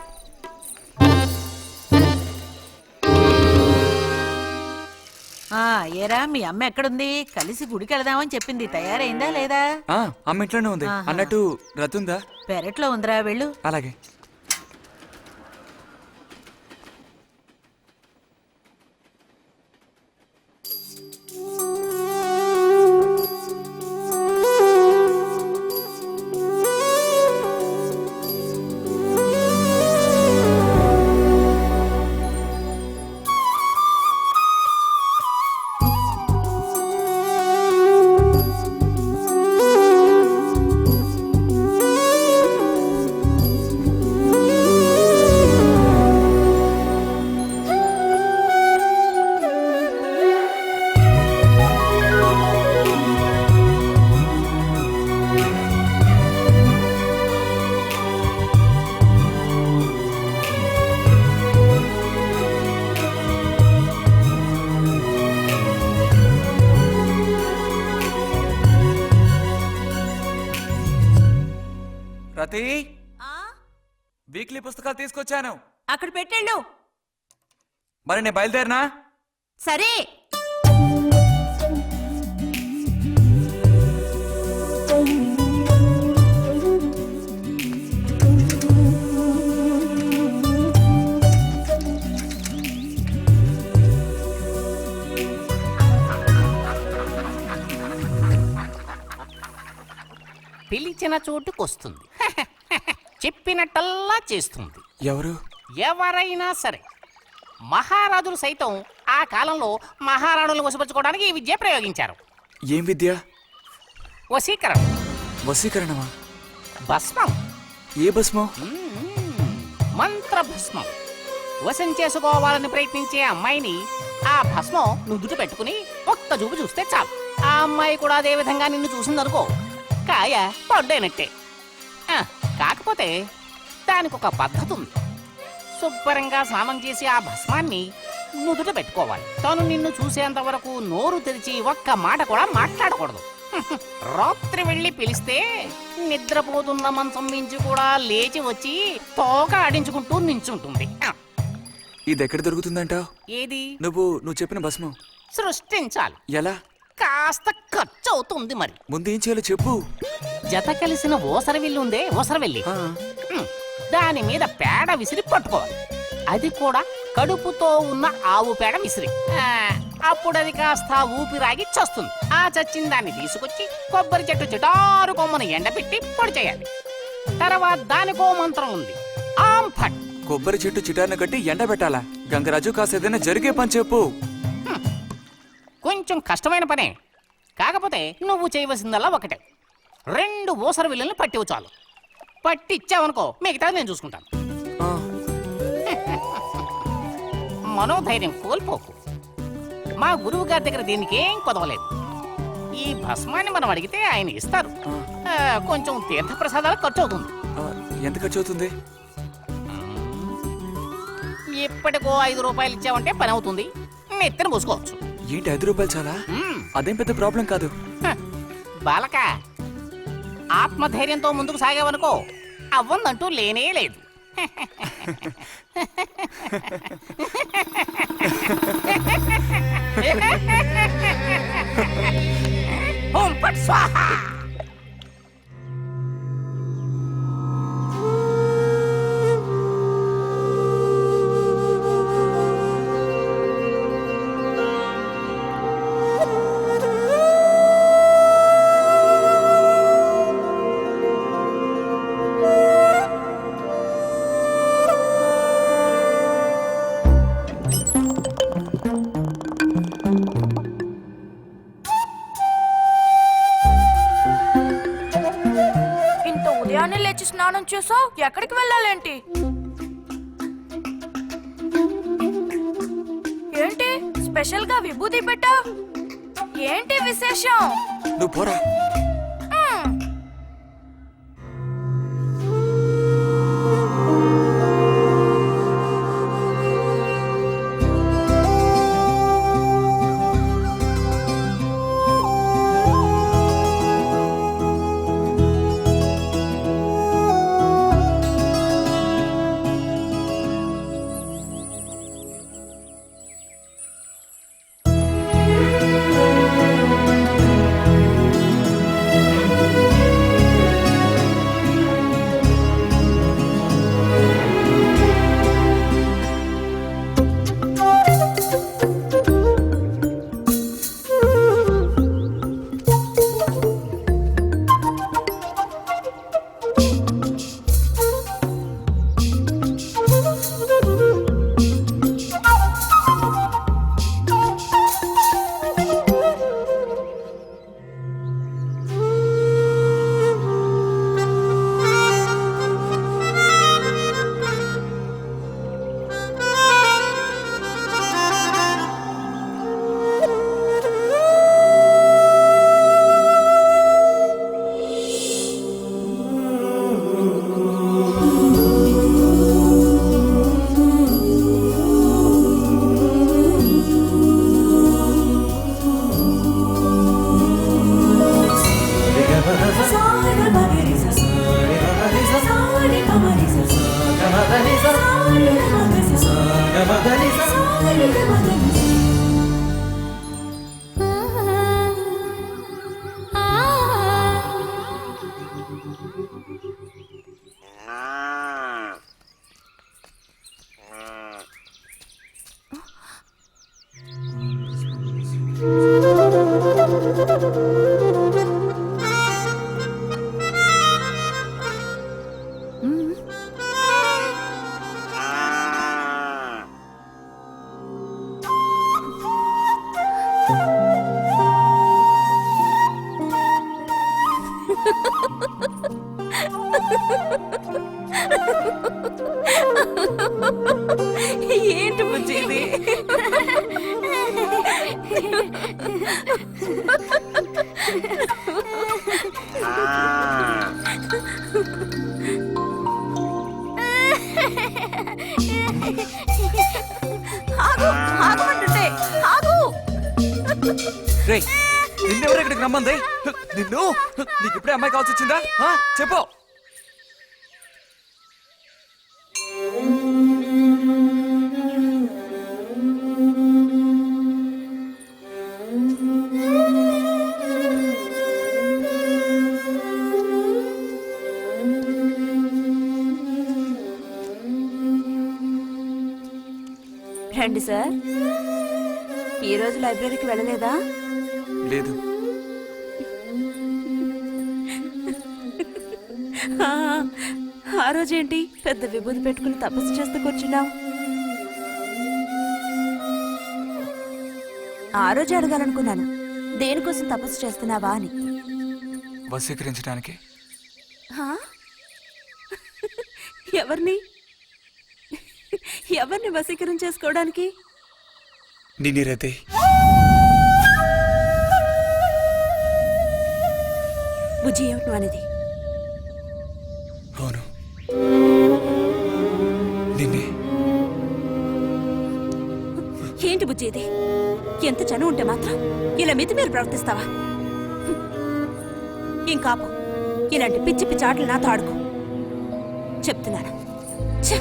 ఏరా, మీ అమ్మ ఎక్కడుంది? కలిసి గుడికి వెళదామని చెప్పింది. తయారైందా లేదా? అమ్మ ఇంట్లోనే ఉంది. అన్నట్టు రతుందా? పెరట్లో ఉందిరా, వెళ్ళు. అలాగే. రతి, వీక్లీ పుస్తకాలు తీసుకొచ్చాను. అక్కడ పెట్టండు. మరి నేను బయలుదేరినా? సరే. పిలిచిన చోటుకొస్తుంది. చెప్పినట్టల్లా చేస్తుంది. ఎవరు? ఎవరైనా సరే. మహారాజులు సైతం ఆ కాలంలో మహారాణులను వశపరచుకోవడానికి ఈ విద్య ప్రయోగించారు. ఏం విద్య? వశీకరణ. వశీకరణమా? భస్మం. ఏ భస్మం? మంత్రభస్మం. వశం చేసుకోవాలని ప్రయత్నించే అమ్మాయిని ఆ భస్మం నుదుట పెట్టుకుని ఒక్క చూపు చూస్తే చాలు. ఆ అమ్మాయి కూడా అదే విధంగా నిన్ను చూసిందనుకో, కాయ పడ్డైనట్టే. కాకపోతే దానికి ఒక పద్ధతి ఉంది. శుభ్రంగా స్నానం చేసి ఆ భస్మాన్ని నుదుట పెట్టుకోవాలి. తను నిన్ను చూసేంత వరకు నోరు తెరిచి ఒక్క మాట కూడా మాట్లాడకూడదు. రాత్రి వెళ్ళి పిలిస్తే నిద్రపోతున్న మంచం మించి కూడా లేచి వచ్చి తోక ఆడించుకుంటూ నించుంటుంది. ఇది ఎక్కడ దొరుకుతుందంటావు? ఏది? నువ్వు చెప్పిన భస్మం సృష్టించాలి. ఎలా? కాస్త ఖర్చు అవుతుంది మరి. ముందు ఏం చేయాలో చెప్పు. జత కలిసిన ఓసరవిల్లి ఉందే, ఓసరవిల్లి, దాని మీద పేడ విసిరి పట్టుకోవాలి. అది కూడా కడుపుతో ఉన్న ఆవు పేడ విసిరి. అప్పుడు అది కాస్త ఊపిరాగి చస్తుంది. ఆ చచ్చిన దాన్ని తీసుకొచ్చి కొబ్బరి చెట్టు చిటారు కొమ్మను ఎండబెట్టి పొడి చేయాలి. తర్వాత దానికో మంత్రం ఉంది, ఆం ఫట్. కొబ్బరి చెట్టు చిటార్ను కట్టి ఎండబెట్టాలా? గంగరాజు కాసేదైనా జరిగే పని చెప్పు. కొంచెం కష్టమైన పనే. కాకపోతే నువ్వు చేయవలసిందల్లా ఒకటే, 2 ఊసర విల్లుల్ని పట్టివు చాలు. పట్టిచ్చావనుకో మిగతాది నేను చూసుకుంటాను. మనోధైర్యం కోల్పోకు. మా గురువు గారి దగ్గర దీనికి ఏం కొదవలేదు. ఈ భస్మాన్ని మనం అడిగితే ఆయన ఇస్తారు. కొంచెం తీర్థ ప్రసాదాలు ఖర్చు అవుతుంది. ఎంత ఖర్చు అవుతుంది? ఇప్పటికో 5 రూపాయలు ఇచ్చావంటే పని అవుతుంది. నెత్తిన పోసుకోవచ్చు. ఏంటి 5 రూపాయలు చాలా? అదేం పెద్ద ప్రాబ్లం కాదు. బాలక, ఆత్మధైర్యంతో ముందుకు సాగావనుకో అవ్వందంటూ లేనే లేదు. ఓం ఫట్ స్వాహ. లేచి స్నానం చేసావు, ఎక్కడికి వెళ్ళాలేంటి? ఏంటి స్పెషల్ గా విభూతి పెట్టావు? ఏంటి విశేషం? నువ్వు పోరా. ఏంటి బుజ్జి ఇది? ఆగు, ఆగమంటుంటే, ఆగు. రేయ్ నిన్నెవరు ఇక్కడికి రమ్మంది? నిన్ను నీకు ఇప్పుడే అమ్మాయి కావాల్సి వచ్చిందా? చెప్పు. రండి సార్. ఈ రోజు లైబ్రరీకి వెళ్ళలేదా? లేదు. ఆ రోజేంటి పెద్ద విభూతి పెట్టుకుని తపస్సు చేస్తూ కూర్చున్నావు? ఆ రోజు అడగాలనుకున్నాను, దేనికోసం తపస్సు చేస్తున్నావా అని. వశీకరించడానికి. ఎవరిని ఎవరిని వశీకరణ చేసుకోవడానికి? నిన్నిరతే. బుజ్జి ఏమిటి అనేది? అవును, నిన్నే. ఏంటి బుజ్జి ఇది? ఎంత చనువు ఉంటే మాత్రం ఇలా మితిమీరి ప్రవర్తిస్తావా? ఇంకాపు ఇలాంటి పిచ్చి పిచ్చి ఆటలు నాతో ఆడుకో చెప్తున్నాను. ఛే!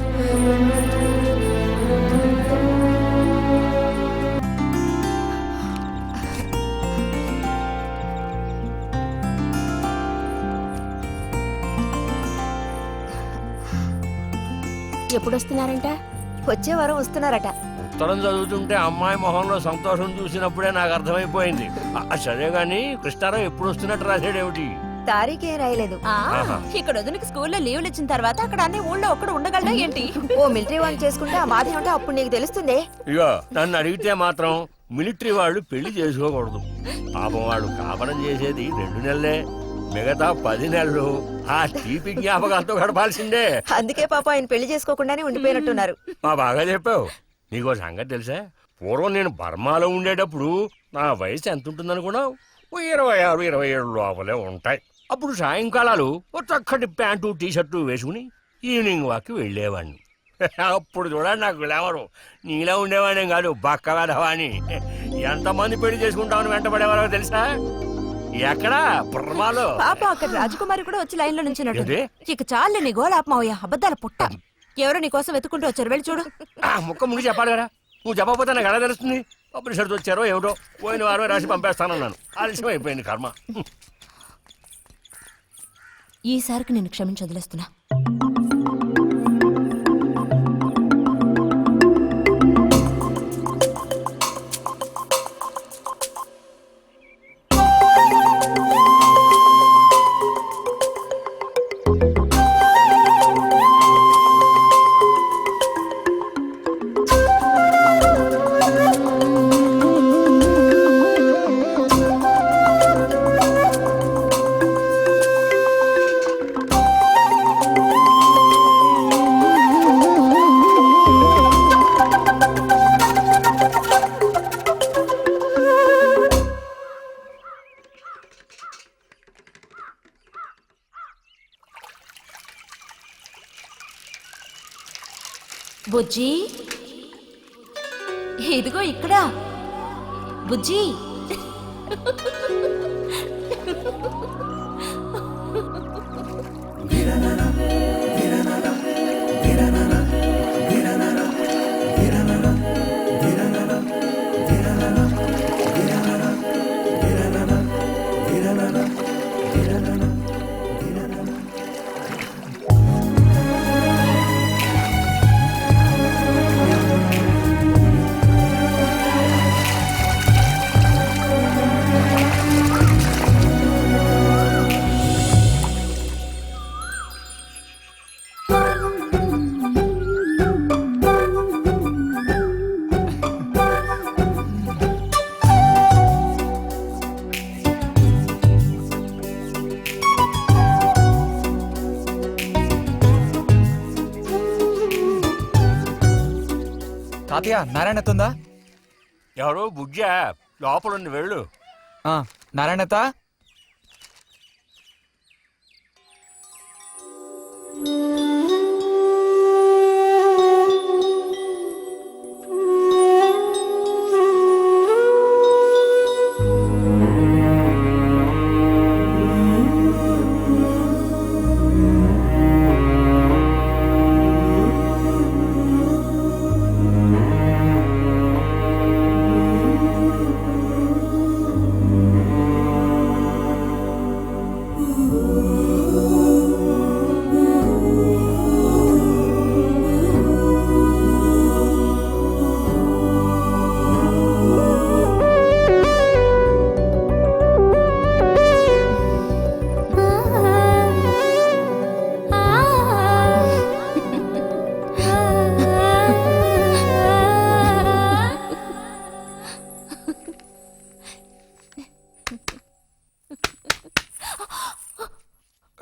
ఎప్పుడొస్తున్నారంట? వచ్చే వారం వస్తున్నారట. ఉత్తరం చదువుతుంటే అమ్మాయి మొహంలో సంతోషం చూసినప్పుడే నాకు అర్థమైపోయింది. సరే గాని కృష్ణారావు ఎప్పుడు వస్తున్నట్టు రాశాడేమిటి? తారీఖే రాయలేదు. ఇక్కడ వదినకి స్కూల్లో లీవ్లు ఇచ్చిన తర్వాత అక్కడ అన్ని ఊళ్ళో ఒక్కడు ఉండగలడా ఏంటి? ఓ మిలిటరీ వాళ్ళు చేసుకుంటే ఆ బాధ ఏమిటో అప్పుడు నీకు తెలుస్తుంది. ఇగో నన్ను అడిగితే మాత్రం మిలిటరీ వాళ్ళు పెళ్లి చేసుకోకూడదు. పాపం వాడు కాపరం చేసేది 2 నెలలే, మిగతా 10 నెలలు ఆ తీపి జ్ఞాపకాలతో గడపాల్సిందే. అందుకే పాప ఆయన పెళ్లి చేసుకోకుండానే ఉండిపోయినట్టున్నారు. మా బాగా చెప్పావు. నీకో సంగతి తెలుసా? పూర్వం నేను బర్మాలో ఉండేటప్పుడు నా వయసు ఎంత ఉంటుందనుకున్నావు? 26, 27 లోపలే ఉంటాయి. అప్పుడు సాయంకాలాలు ఒక చక్కటి ప్యాంటు టీషర్టు వేసుకుని ఈవినింగ్ వాక్కి వెళ్ళేవాడిని. అప్పుడు చూడండి నాకు గ్లామరు. నీలా ఉండేవాడిని కాదు, బక్క వేధవాణి. ఎంతమంది పెళ్లి చేసుకుంటామని వెంటబడేవారో తెలుసా? ఎక్కడా బర్మాలో. పాప అక్కడ రాజకుమారి కూడా వచ్చి లైన్ లో నుంచినట్టు. ఏంటి? ఇక చాలు నీ గోలాపమావయ్యా, అబద్ధాల పుట్ట. ఎవరో నీ కోసం వెతుకుంటూ వచ్చారు, వెళ్ళి చూడు. ముక్క ముగి చెప్పాలి కదా. నువ్వు చెప్పకపోతే నాకు ఎలా తెలుస్తుంది? పబ్లిషర్స్ వచ్చారో ఏమిటో, పోయిన వారమే రాసి పంపేస్తానన్నాను. ఆలస్యం అయిపోయింది కర్మ. ఈసారికి నేను క్షమించి వదిలేస్తున్నా. బుజ్జి, ఇదిగో ఇక్కడ. బుజ్జి, తాతయ్య నారాయణత ఉందా? ఎవరో బుజ్జా లోపలుండి వెళ్ళు. నారాయణత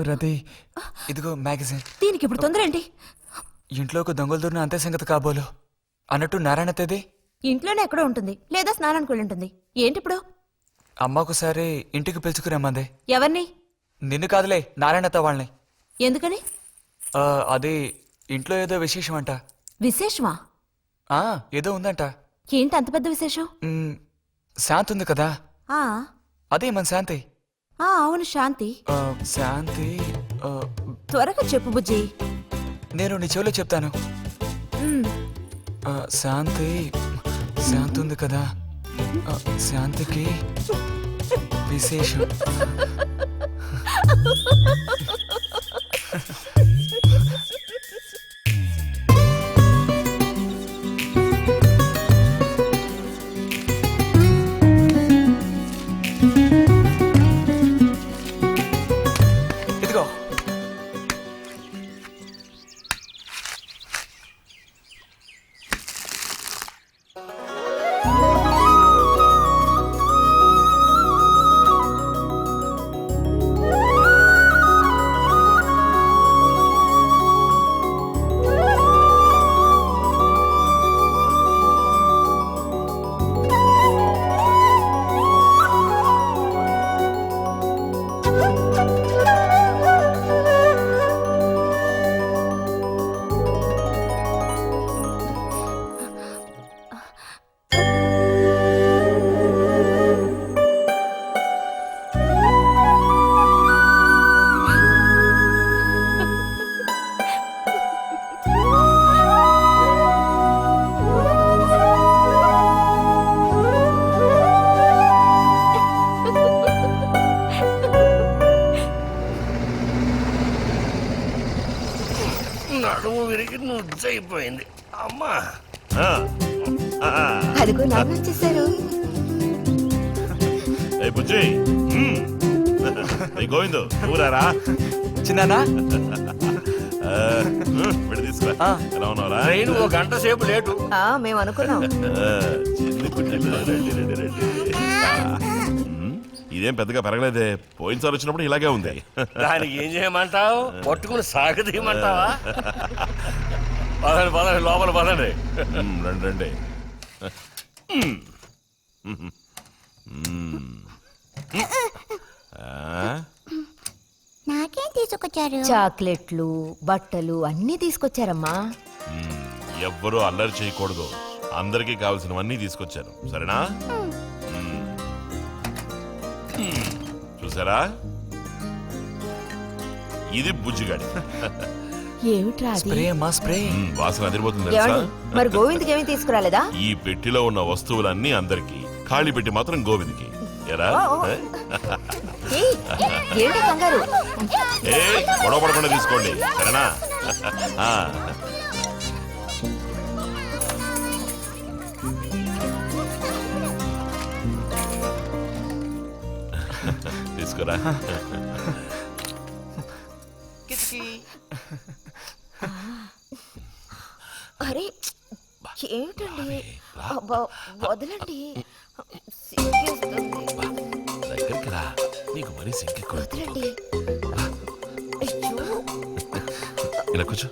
రతి, ఇదిగో మ్యాగజైన్. దీనికి ఇప్పుడు తొందర ఏంటి? ఇంట్లో ఒక దొంగలు దూరిన అంతే సంగతి కాబోలు. అన్నట్టు నారాయణతది ఇంట్లోనే ఎక్కడో ఉంటుంది, లేదా స్నానానికి వెళ్ళి ఉంటుంది. ఏంటి ఇప్పుడు? అమ్మ ఒకసారి ఇంటికి పిలుచుకురమ్మంది. ఎవరిని? నిన్ను కాదులే, నారాయణత వాళ్ళని. ఎందుకని? అది ఇంట్లో ఏదో విశేషం అంట. విశేషమా? ఏదో ఉందంట. ఏంటి అంత పెద్ద విశేషం? శాంతి ఉంది కదా, ఆ అదే మన శాంతి. అవును, శాంతి. శాంతి త్వరగా చెప్పు బుజ్జి. నేను నీ చెవిలో చెప్తాను. శాంతి శాంతి ఉంది కదా, శాంతికి విశేషం. ఇదిగో. నడుము విరిగి నుజ్జైపోయింది అమ్మా. అదిగో నాన్న వచ్చేసారు. గోవిందు ఊరారా చిన్నానా? ఎలా ఉన్నారా? ట్రైన్ ఓ గంట సేపు లేటు. మేము అనుకున్నాం. ఇదేం పెద్దగా పెరగలేదే, పోయినసారి వచ్చినప్పుడు ఇలాగే ఉంది. దానికి ఏం చేయమంటావు? పట్టుకుని సాగదీయమంటావా? పదండి పదండి, లోపల పదండి. రండి రండి. నాకేం తీసుకొచ్చారు? చాక్లెట్లు, బట్టలు అన్నీ తీసుకొచ్చారమ్మా. ఎవ్వరూ అల్లరి చేయకూడదు, అందరికీ కావాల్సినవన్నీ తీసుకొచ్చారు, సరేనా? చూసారా, ఇది బుజ్జిగాడి. ఏమిట్రా అది? స్ప్రే అమ్మా, స్ప్రే. వాసన అదిరిపోతుంది తెలుసా? మరి గోవింద్కి ఏమీ తీసుకురాలేదా? ఈ పెట్టిలో ఉన్న వస్తువులన్నీ అందరికి, ఖాళీ పెట్టి మాత్రం గోవింద్కి. ఎరా ఏంటి కంగారు? గొడవ పడకుండా తీసుకోండి, సరేనా? తీసుకురా. అరే ఏమిటండి, వదలండి. దగ్గరికి రా, నీకు మరీ సింకెక్కువ. వదలండి. ఇలా కూర్చో.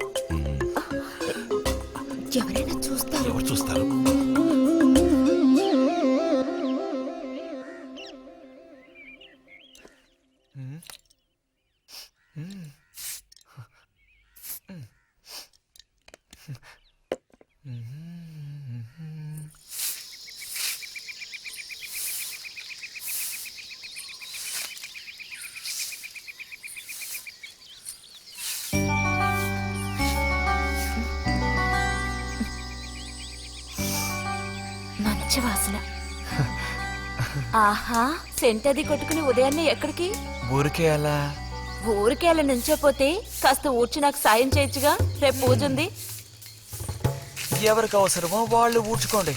ఎవరైనా చూస్తారు. ఎవరు చూస్తారు? మంచి వాసన. ఆహా, సెంట్ అది కొట్టుకుని ఉదయాన్నే ఎక్కడికి? ఊరికే అలా. ఊరికే అలా నుంచోపోతే కాస్త ఊడ్చి నాకు సాయం చేయొచ్చుగా, రేపు పూజ ఉంది. ఎవరికి అవసరమో వాళ్ళు ఊడ్చుకోండి.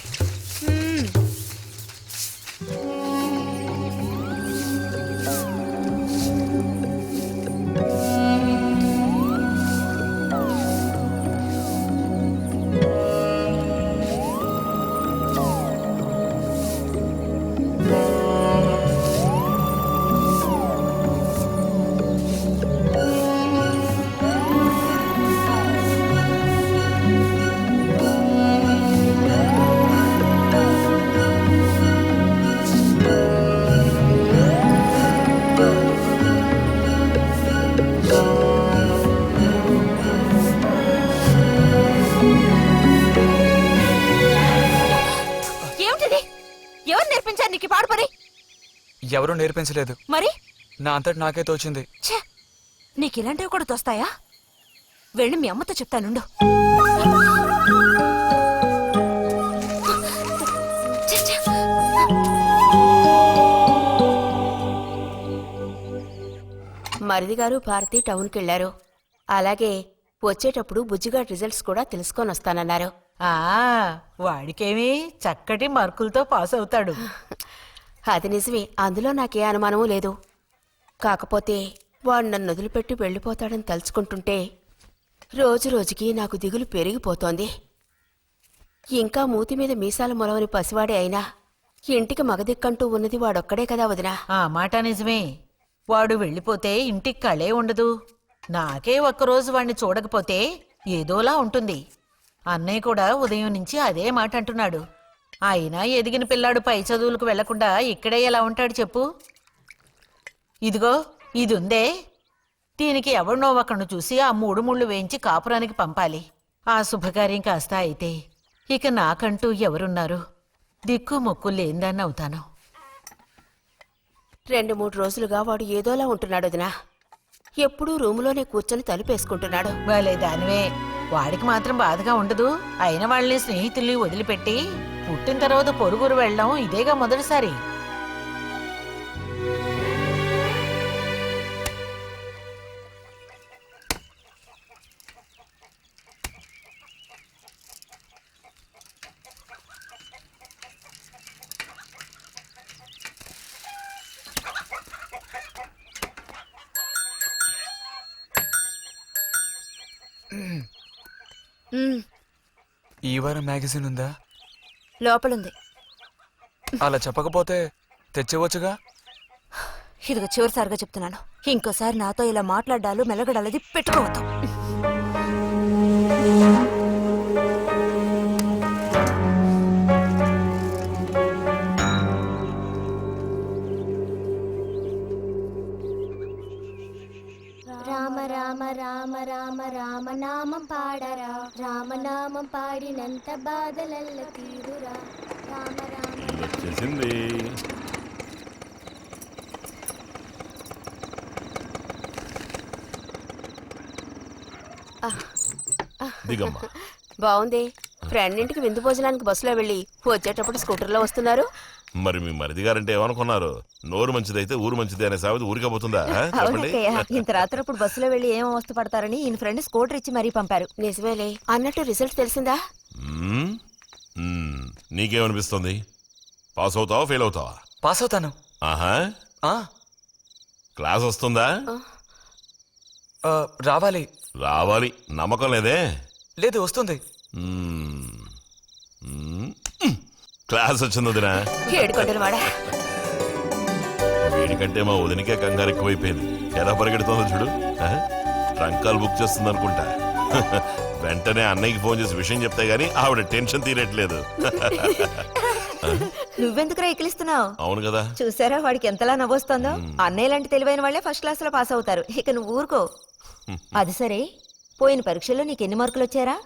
ఎవరూ నేర్పించలేదు, మరి నా అంతటి నాకే తోచింది. ఛే, నీకు ఇలాంటివి కూడా తోస్తాయా? వెళ్ళి మీ అమ్మతో చెప్తానుండు. మరిది గారు భారతి టౌన్కి వెళ్లారు. అలాగే వచ్చేటప్పుడు బుజ్జిగా రిజల్ట్స్ కూడా తెలుసుకొని వస్తానన్నారు. వాడికేమి చక్కటి మార్కులతో పాస్ అవుతాడు. అది నిజమే, అందులో నాకే అనుమానమూ లేదు. కాకపోతే వాడు నన్ను వదిలిపెట్టి వెళ్ళిపోతాడని తలుచుకుంటుంటే రోజు రోజుకి నాకు దిగులు పెరిగిపోతోంది. ఇంకా మూతి మీద మీసాల మొలవని పసివాడే అయినా ఇంటికి మగదిక్కంటూ ఉన్నది వాడొక్కడే కదా వదినా. ఆ మాట నిజమే. వాడు వెళ్ళిపోతే ఇంటికి కళే ఉండదు. నాకే ఒక్కరోజు వాణ్ణి చూడకపోతే ఏదోలా ఉంటుంది. అన్నయ్య కూడా ఉదయం నుంచి అదే మాట అంటున్నాడు. అయినా ఎదిగిన పిల్లాడు పై చదువులకు వెళ్లకుండా ఇక్కడే ఎలా ఉంటాడు చెప్పు? ఇదిగో ఇదుందే, దీనికి ఎవరినో ఒకను చూసి ఆ 3 ముళ్ళు వేయించి కాపురానికి పంపాలి. ఆ శుభకార్యం కాస్త అయితే ఇక నాకంటూ ఎవరున్నారు? దిక్కు మొక్కు లేందాన్ని అవుతాను. 2-3 రోజులుగా వాడు ఏదోలా ఉంటున్నాడు వదినా. ఎప్పుడూ రూములోనే కూర్చొని తలుపేసుకుంటున్నాడు. భలే దానివే, వాడికి మాత్రం బాధగా ఉండదు. అయిన వాళ్ళని స్నేహితుల్ని వదిలిపెట్టి పుట్టిన తర్వాత పొరుగురు వెళ్ళడం ఇదేగా మొదటిసారి. ఈ వారం మ్యాగజైన్ ఉందా? లోపలుంది. అలా చెప్పకపోతే తెచ్చివచ్చుగా. ఇదిగో చివరిసారిగా చెప్తున్నాను, ఇంకోసారి నాతో ఇలా మాట్లాడాలు మెలగడాలది పెట్టుకోవద్దు. రామ రామ రామ రామ రామనామం పాడరా, రామనామం పాడినంత బాధలల్ల తీరురా. రామ రామ వచ్చేసింది. దిగమ్మా. బాగుంది. ఫ్రెండ్ ఇంటికి విందు భోజనానికి బస్సులో వెళ్ళి వచ్చేటప్పుడు స్కూటర్లో వస్తున్నారు. మరి మీ మరిది గారంటే ఏమనుకున్నారు? నోరు మంచిదైతే ఊరు మంచిది అనే సామెత ఊరికపోతుందా? చెప్పండి. ఇంత రాత్రప్పుడు బస్సులో వెళ్ళి ఏం అవస్థ పడతారని ఈయన ఫ్రెండ్ స్కూటర్ ఇచ్చి మరీ పంపారు. నిజమేలే. అన్నట్టు రిజల్ట్ తెలిసిందా? నీకేమనిపిస్తుంది? పాస్ అవుతావా ఫెయిల్ అవుతావా? పాస్ అవుతాను. ఆహా, క్లాస్ వస్తుందా? రావాలి. రావాలి. నమ్మకం లేదే? లేదు, వస్తుంది. క్లాస్ వచ్చింది వదినా. వీడికంటే మా వదినకే కంగారు ఎక్కువైపోయింది. ఎలా పరిగెడుతుందో చూడు. ట్రంకాలు బుక్ చేస్తుంది అనుకుంటా. వెంటనే అన్నయ్యకి ఫోన్ చేసి విషయం చెప్తే గానీ ఆవిడ టెన్షన్ తీరట్లేదు. నువ్వెందుకురా ఎక్కిలిస్తున్నావు? అవును కదా. చూసారా వాడికి ఎంతలా నవ్వొస్తుందో. అన్నయ్య లాంటి తెలివైన వాళ్ళే ఫస్ట్ క్లాస్ లో పాస్ అవుతారు. ఇక నువ్వు ఊరుకో. అది సరే, పోయిన పరీక్షల్లో నీకు ఎన్ని మార్కులు వచ్చారా?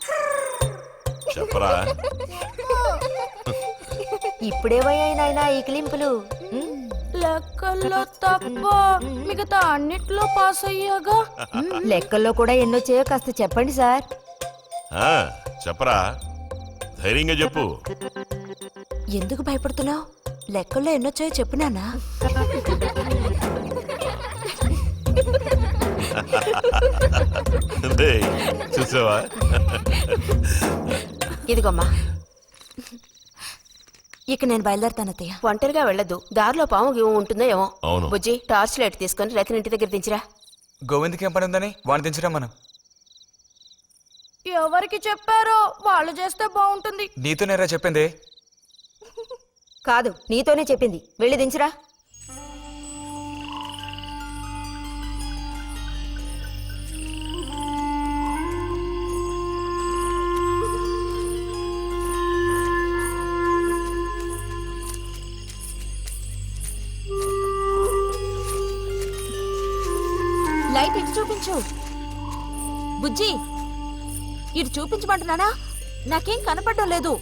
చెప్పరా. ఇప్పుడే వయ్యాయినా ఈ క్లింపులు. లెక్కల్లో తప్ప మిగతా అన్నిట్లో పాస్ అయ్యాగా. లెక్కల్లో కూడా ఎన్నొచ్చాయో కాస్త చెప్పండి సార్. చెప్పరా, ధైర్యంగా చెప్పు. ఎందుకు భయపడుతున్నావు? లెక్కల్లో ఎన్నొచ్చాయో చెప్పు నాన్నా. చూసావా? ఇదిగోమ్మా. ఇక నేను బయలుదేరుతాను అత్తయ్య. ఒంటరిగా వెళ్ళదు, దారిలో పాము గీము ఉంటుందో ఏమో. అవును. బుజ్జి, టార్చ్ లైట్ తీసుకొని రతిని ఇంటి దగ్గర దించిరా. గోవింద్కి ఏం పని ఉందని వాడిని దించరా మనం. ఎవరికి చెప్పారో వాళ్ళు చేస్తే బాగుంటుంది. నీతోనేరా చెప్పింది. కాదు, నీతోనే చెప్పింది. వెళ్ళి దించరా. లైట్ ఇటు చూపించు. బుజ్జి, ఇటు చూపించమంటున్నానా? నాకేం కనపడడం లేదు.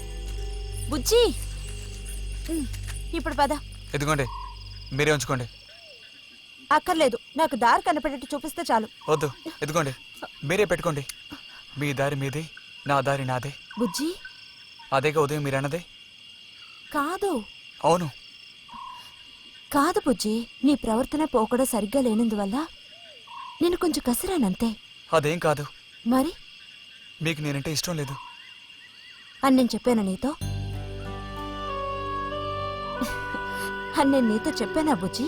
బుజ్జి, ఇప్పుడు పద. ఎదుగోండి, మీరే ఉంచుకోండి. అక్కర్లేదు, నాకు దారి కనపడేట్టు చూపిస్తే చాలు. వద్దు, ఎదుగోండి, మీరే పెట్టుకోండి. మీ దారి మీదే, నా దారి నాదే. బుజ్జి, అదేగా ఉదయం మీరు అన్నదే. కాదు. అవును. కాదు బుజ్జి, నీ ప్రవర్తన పోకడ సరిగ్గా లేనందువల్ల నేను కొంచెం కసిరానంతే. అదేం కాదు. మరి మీకు నేనంటే ఇష్టం లేదు అని నేను చెప్పాను నీతో? అని నేను నీతో చెప్పానా బుజ్జి?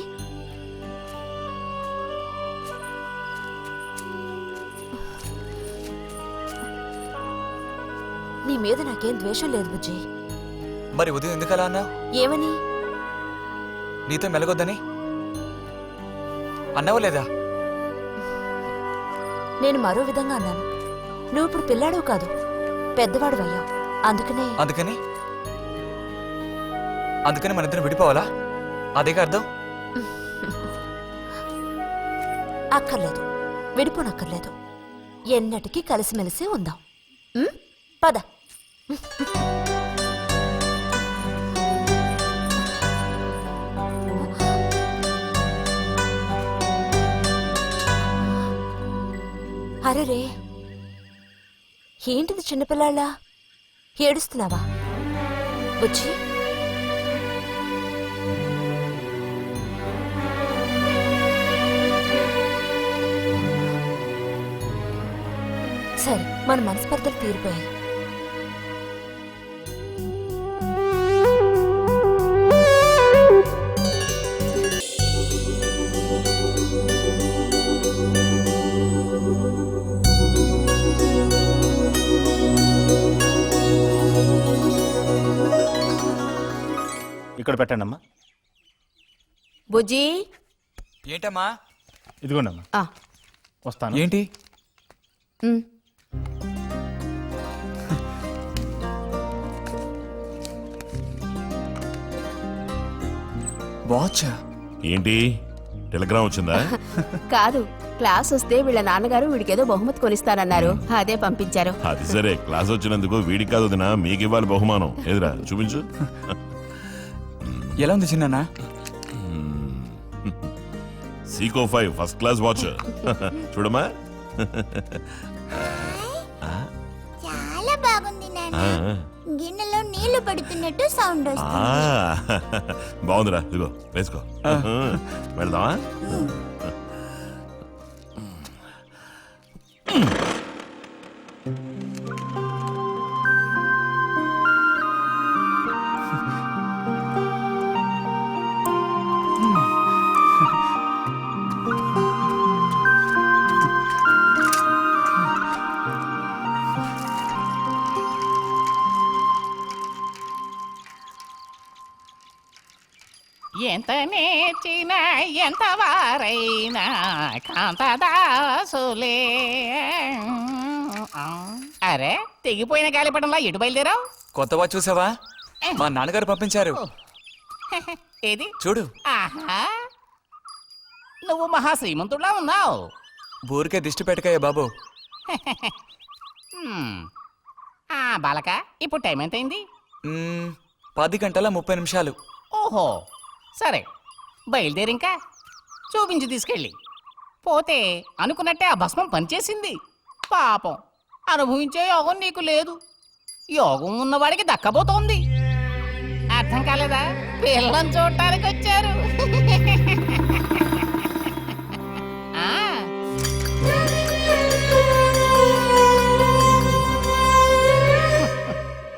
నీ మీద నాకేం ద్వేషం లేదు బుజ్జి. మరి ఉదయం ఎందుకు అలా అన్నావు? ఏమని? నీతో మెలగొద్దని అన్నావా లేదా? నేను మరో విధంగా అన్నాను. నువ్వు ఇప్పుడు పిల్లాడవు కాదు, పెద్దవాడు అయ్యావు. అందుకనే అందుకని మన ఇద్దరం విడిపోవాలా? అదేగా అర్థం? అక్కర్లేదు, విడిపోనక్కర్లేదు. ఎన్నటికీ కలిసిమెలిసి ఉందాం. పద. అరే, ఏంటిది చిన్నపిల్లాళ్ళ ఏడుస్తున్నావా బుజ్జి? సరే, మన మనస్పర్ధలు తీరిపోయాయి. ఇక్కడ పెట్టండి అమ్మా. బుజ్జి, ఏంటమ్మా? ఇదిగోండి అమ్మా. వస్తాను. ఏంటి? వాచ్ ఏంటి, టెలిగ్రామ్ వచ్చిందా? కాదు, క్లాస్ వస్తే వీళ్ళ నాన్నగారు వీడికేదో బహుమతి కొనిస్తానన్నారు, అదే పంపించారు. అది సరే, క్లాస్ వచ్చినందుకు వీడికి కాదు వదినా, మీకు ఇవ్వాలి బహుమానం. ఎదురా చూపించు. ఎలా ఉంది చిన్న? Seeko 5 first class watch. చూడమ్మా. చాలా బాగుంది నాన్న. గిన్నెలో నీళ్లు పడుతున్నట్టు సౌండ్ వస్తుంది. బాగుందిరా, ఇదిగో వేసుకో. వెళ్దామా? ఎంత నేర్చినా ఎంత వారైనా కాంతదాసులే. అరే తెగిపోయిన గాలిపటంలా ఎటు బయలుదేరావు? కొత్త వాచ్ చూసావా? మా నాన్నగారు పంపించారు. ఏది చూడు. ఆహా, నువ్వు మహా శ్రీమంతుడిలా ఉన్నావు. ఊరికే దిష్టి పెట్టకాయ బాబు. బాలక, ఇప్పుడు టైం ఎంతైంది? 10:30 ఓహో, సరే బయలుదేరి ఇంకా చూపించి తీసుకెళ్ళి. పోతే అనుకున్నట్టే ఆ భస్మం పనిచేసింది. పాపం, అనుభవించే యోగం నీకు లేదు. యోగం ఉన్నవాడికి దక్కబోతోంది. అర్థం కాలేదా? పిల్లని చూడటానికి వచ్చారు. ఆ,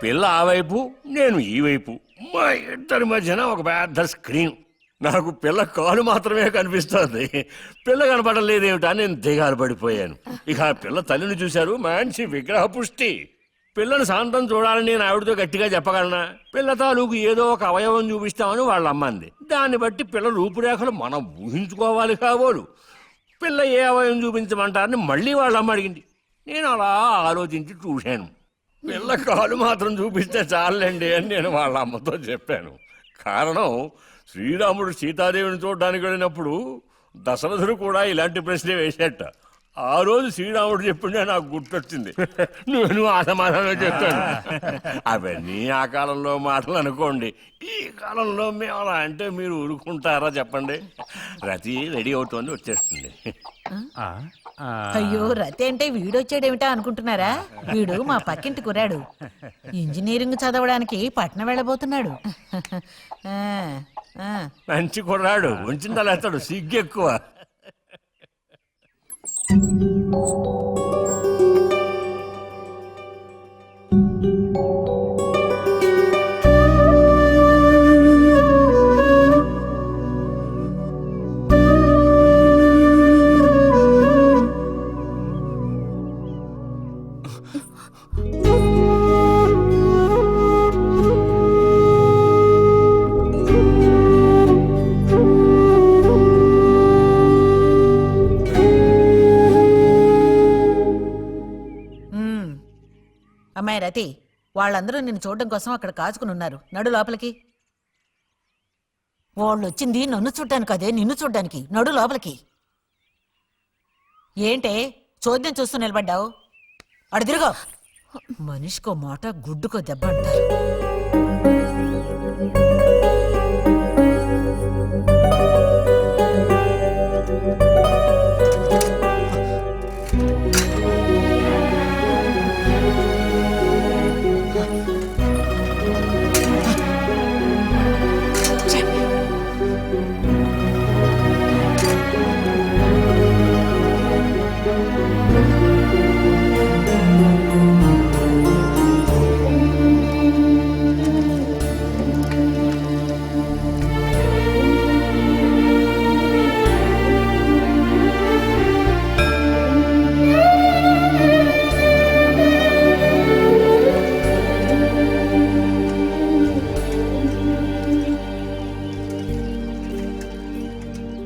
పిల్ల ఆ వైపు, నేను ఈ వైపు, మా ఇద్దరి మధ్యన ఒక పెద్ద స్క్రీన్. నాకు పిల్ల కాలు మాత్రమే కనిపిస్తోంది. పిల్ల కనపడలేదేమిటా నేను దిగాలు పడిపోయాను. ఇక ఆ పిల్ల తల్లిని చూశారు, మంచి విగ్రహ పుష్టి. పిల్లని శాంతం చూడాలని నేను ఆవిడతో గట్టిగా చెప్పగలనా? పిల్ల తాలూకు ఏదో ఒక అవయవం చూపిస్తామని వాళ్ళ అమ్మంది. దాన్ని బట్టి పిల్ల రూపురేఖలు మనం ఊహించుకోవాలి కాబోలు. పిల్ల ఏ అవయవం చూపించమంటారని మళ్ళీ వాళ్ళ అమ్మ అడిగింది. నేను అలా ఆలోచించి చూశాను. పిల్ల కాలు మాత్రం చూపిస్తే చాలండి అని నేను వాళ్ళ అమ్మతో చెప్పాను. కారణం, శ్రీరాముడు సీతాదేవిని చూడడానికి వెళ్ళినప్పుడు దశరథుడు కూడా ఇలాంటి ప్రశ్నే వేసేట. ఆ రోజు శ్రీరాముడు చెప్పిండే నాకు గుర్తొచ్చింది. నేను ఆ సమాధానం చెప్తాను. అవన్నీ ఆ కాలంలో మాటలు అనుకోండి. ఈ కాలంలో మేము అలా అంటే మీరు ఊరుకుంటారా చెప్పండి? రతి రెడీ అవుతోంది, వచ్చేస్తుంది. అయ్యో, రతి అంటే వీడొచ్చాడేమిటా అనుకుంటున్నారా? వీడు మా పక్కింటి కుర్రాడు. ఇంజనీరింగ్ చదవడానికి పట్నం వెళ్ళబోతున్నాడు. మంచి కుర్రాడు, ఉంచిందా లేస్తాడు, సిగ్గు ఎక్కువ. అమ్మాయి రతి, వాళ్ళందరూ నిన్ను చూడడం కోసం అక్కడ కాచుకుని ఉన్నారు. నడు లోపలికి. వాళ్ళు వచ్చింది నన్ను చూడ్డానికి అదే, నిన్ను చూడ్డానికి. నడు లోపలికి. ఏంటే చోద్యం చూస్తూ నిలబడ్డావు? అడు తిరుగు. మనిషికో మాట, గుడ్డుకో దెబ్బ అంటారు.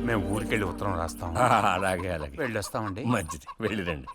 మేము ఊరికెళ్ళి ఉత్తరం రాస్తాం. అలాగే అలాగే, వెళ్ళొస్తామండి. మంచిది, వెళ్ళిరండి.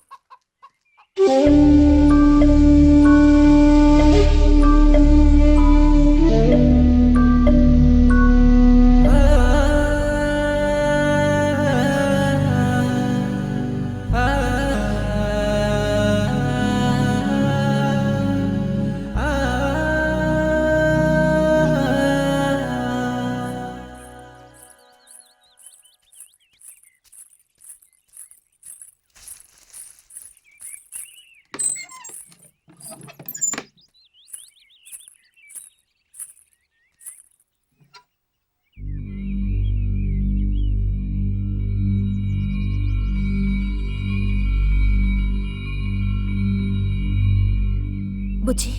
బుజ్జి,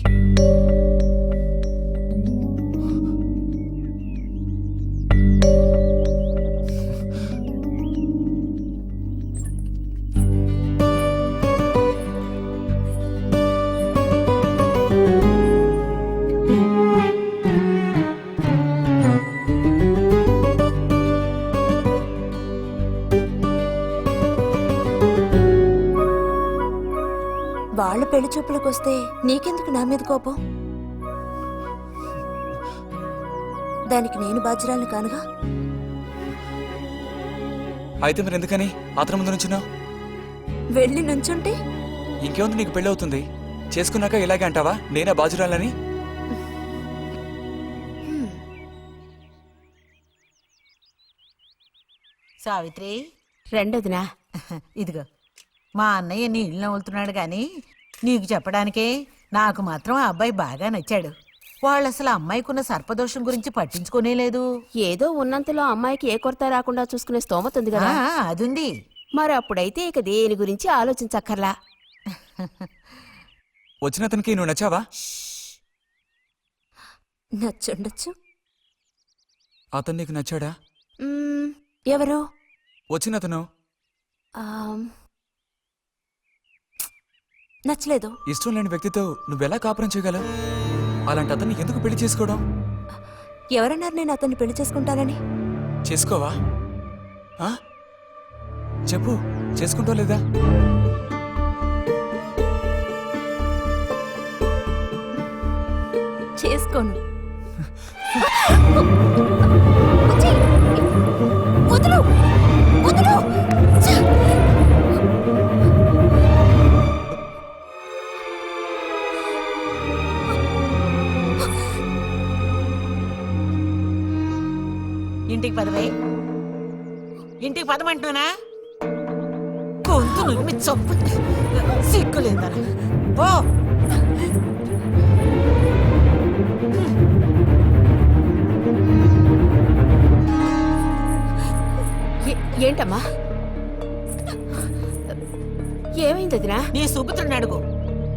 వాళ్ళ పెళ్లి చూపులకు వస్తే నీకెందుకు నా మీద కోపం? దానికి నేను బాధ్యురాలు కానుగా. అయితే మరి ఎందుకని అతని ముందు నుంచున్నావు? వెళ్ళి నుంచుంటే ఇంకేముంది, నీకు పెళ్ళి అవుతుంది. చేసుకున్నాక ఇలాగే అంటావా నేనే బాజురాలని? సావిత్రి, రెండోదినా. ఇదిగో మా అన్నయ్య నీ ఇల్లు నవ్వులుతున్నాడు గాని నీకు చెప్పడానికే నాకు మాత్రం ఆ అబ్బాయి బాగా నచ్చాడు. వాళ్ళు అసలు అమ్మాయికున్న సర్పదోషం గురించి పట్టించుకోనే లేదు. ఏదో ఉన్నంతలో అమ్మాయికి ఏ కొరత రాకుండా చూసుకునే స్తోమత ఉంది కదా. అదుంది. మరి అప్పుడైతే ఇక దేని గురించి ఆలోచించక్కర్లా. వచ్చిన అతనికి నువ్వు నచ్చావా? నచ్చుండొచ్చు. అతను నీకు నచ్చాడా? ఎవరు? వచ్చిన అతను నచ్చలేదు. ఇష్టం లేని వ్యక్తితో నువ్వెలా కాపురం చేయగలవు? అలాంటి అతన్ని ఎందుకు పెళ్లి చేసుకోవడం? ఎవరన్నారు నేను అతన్ని పెళ్లి చేసుకుంటానని? చేసుకోవా? చెప్పు, చేసుకుంటావు లేదా? చేసుకోను. వదులు, వదులు. ఇంటికి పదవే. ఇంటికి పదమంటున్నా గొంతు నువ్వు చొప్పు సిగ్గులేదా? ఓ ఏంటమ్మా, ఏమైంది వదినా? నీ సుపుత్రుని అడుగు.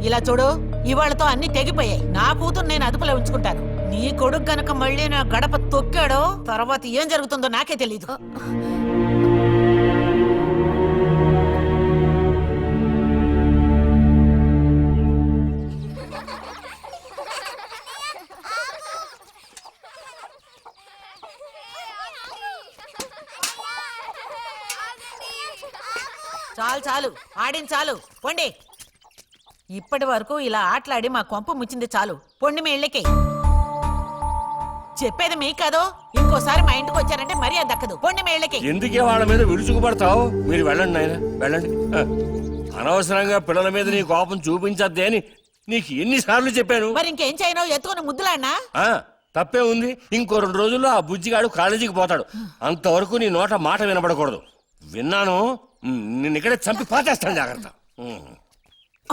ఇలా చూడు, ఇవాళతో అన్ని తెగిపోయాయి. నా కూతురు నేను అదుపులో ఉంచుకుంటాను. నీ కొడుకు గనక మళ్ళీ నా గడప తొక్కాడో తర్వాత ఏం జరుగుతుందో నాకే తెలీదు. చాలు చాలు, ఆడింది చాలు, పొండి. ఇప్పటి వరకు ఇలా ఆటలాడి మా కొంప ముచ్చింది చాలు. పొండి మీ ఇళ్ళకి. చెప్పేది మీకు కాదు, ఇంకోసారి మా ఇంటికి వచ్చారంటే మరీ అది దక్కదు. పొండి మీ ఇళ్ళకి. ఎందుకే వాళ్ళ మీద విరుచుకుపడతావు? మీరు వెళ్ళండి నాయన, వెళ్ళండి. అనవసరంగా పిల్లల మీద నీ కోపం చూపించద్దే అని నీకు ఎన్నిసార్లు చెప్పాను. మరి ఇంకేం చేయను? ఎత్తుకుని ముద్దులాడినా? తప్పే ఉంది. ఇంకో 2 రోజుల్లో ఆ బుజ్జిగాడు కాలేజీకి పోతాడు. అంతవరకు నీ నోట మాట వినబడకూడదు. విన్నాను, నిన్ను ఇక్కడే చంపి పాచేస్తాను, జాగ్రత్త.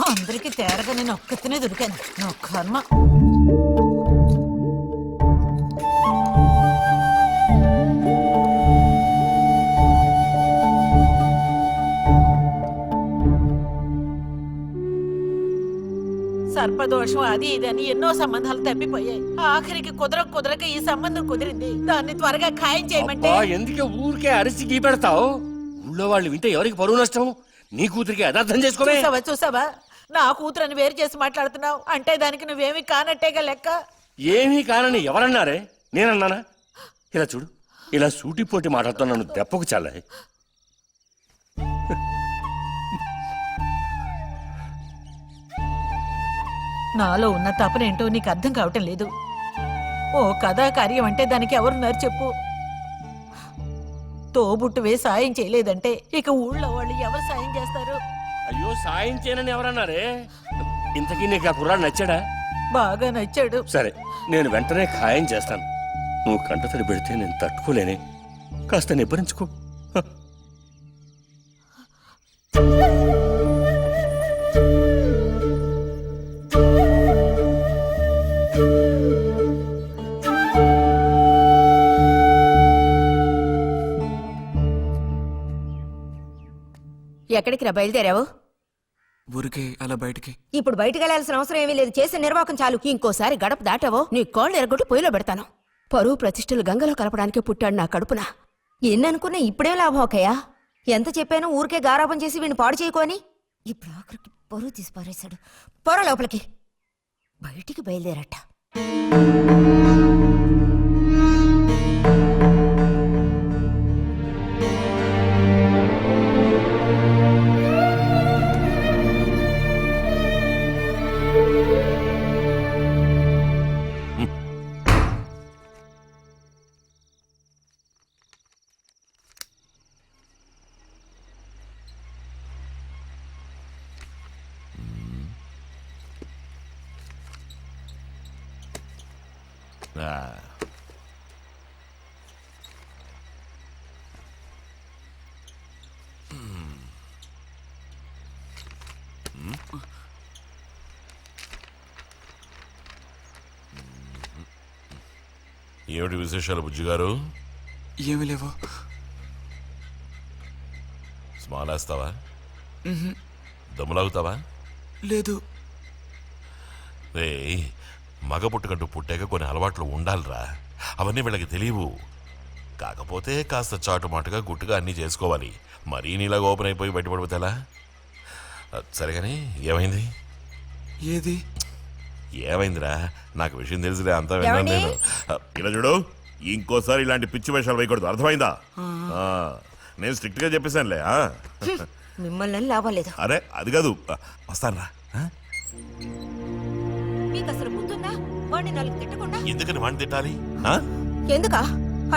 అందరికి తేరగా నేను ఒక్కతినే దొరికాను. నా కర్మ. సర్పదోషం అది ఇదని ఎన్నో సంబంధాలు తప్పిపోయాయి. ఆఖరికి కుదరక ఈ సంబంధం కుదిరింది. దాన్ని త్వరగా ఖాయం చేయమంటే. ఎందుకే ఊరికే అరిసి గీ పెడతావు? ఊళ్ళో వాళ్ళు వింటే ఎవరికి పరువు నష్టం? నీ కూతురికి అదర్థం చేసుకోవే. చూసావా, నా కూతురని వేరు చేసి మాట్లాడుతున్నావు అంటే దానికి నువ్వేమీ కానట్టేగా లెక్క. ఏమీ కానని ఎవరన్నారే? నేనన్నానా? ఇలా చూడు, ఇలా సూటిపోటి మాటలతో నన్ను దెప్పకు చాలా. నాలో ఉన్న తపనేంటో నీకు అర్థం కావటం లేదు. ఓ కథాకార్యం అంటే దానికి ఎవరున్నారు చెప్పు? తోబుట్టువే సాయం చేయలేదంటే ఇక ఊళ్ళో వాళ్ళు ఎవరు సాయం చేస్తారు? అయ్యో, సాయం చేయనని ఎవరన్నారే? ఇంతకీ నీకు ఆ కుర్రాడు నచ్చాడా? బాగా నచ్చాడు. సరే, నేను వెంటనే ఖాయం చేస్తాను. నువ్వు కంటతడి పెడితే నేను తట్టుకోలేనే. కాస్త నిబ్బరించుకో. ఎక్కడికి రా బయలుదేరావు? ఊరికే అలా బయటికి. ఇప్పుడు బయటికి వెళ్ళాల్సిన అవసరం ఏమీ లేదు. చేసిన నిర్వాహకం చాలు. ఇంకోసారి గడప దాటావో నీ కాళ్ళు ఎరగొట్టి పొయ్యిలో పెడతాను. పరువు ప్రతిష్టలు గంగలో కలపడానికే పుట్టాడు నా కడుపున. ఎన్ననుకున్నా ఇప్పుడే లాభం ఒకయా? ఎంత చెప్పాను ఊరికే గారాపం చేసి వీడిని పాడు చేయకోని. ఇప్పుడు ఆఖరికి పరువు తీసి పారేశాడు. పొర లోపలికి. బయటికి బయలుదేరట. ఆ. ఏమిటి విశేషాలు బుజ్జిగారు? ఏమి లేవు. స్మాల్ వేస్తావా? దమ్ములాగుతావా? లేదు. రే, మగ పుట్టుకంటూ పుట్టాక కొన్ని అలవాట్లు ఉండాలిరా. అవన్నీ వీళ్ళకి తెలియవు. కాకపోతే కాస్త చాటుమాటుగా గుట్టుగా అన్నీ చేసుకోవాలి. మరీ నీలాగా ఓపెన్ అయిపోయి బయటపడిపోతేలా? సరే కానీ ఏమైంది? ఏది ఏమైందిరా? నాకు విషయం తెలిసిలే, అంతా విన్నాను నేను. ఇలా చూడు, ఇంకోసారి ఇలాంటి పిచ్చి వేషాలు వేయకూడదు, అర్థమైందా? నేను స్ట్రిక్ట్ గా చెప్పేశానులే. మిమ్మల్ని లాభలేదు. అరే అది కాదు, వస్తాను రా. మీకు అసలు గుర్తుందా? వాడిని 4 తిట్టకుండా ఎందుకని వాడిని తిట్టాలి? ఎందుకా?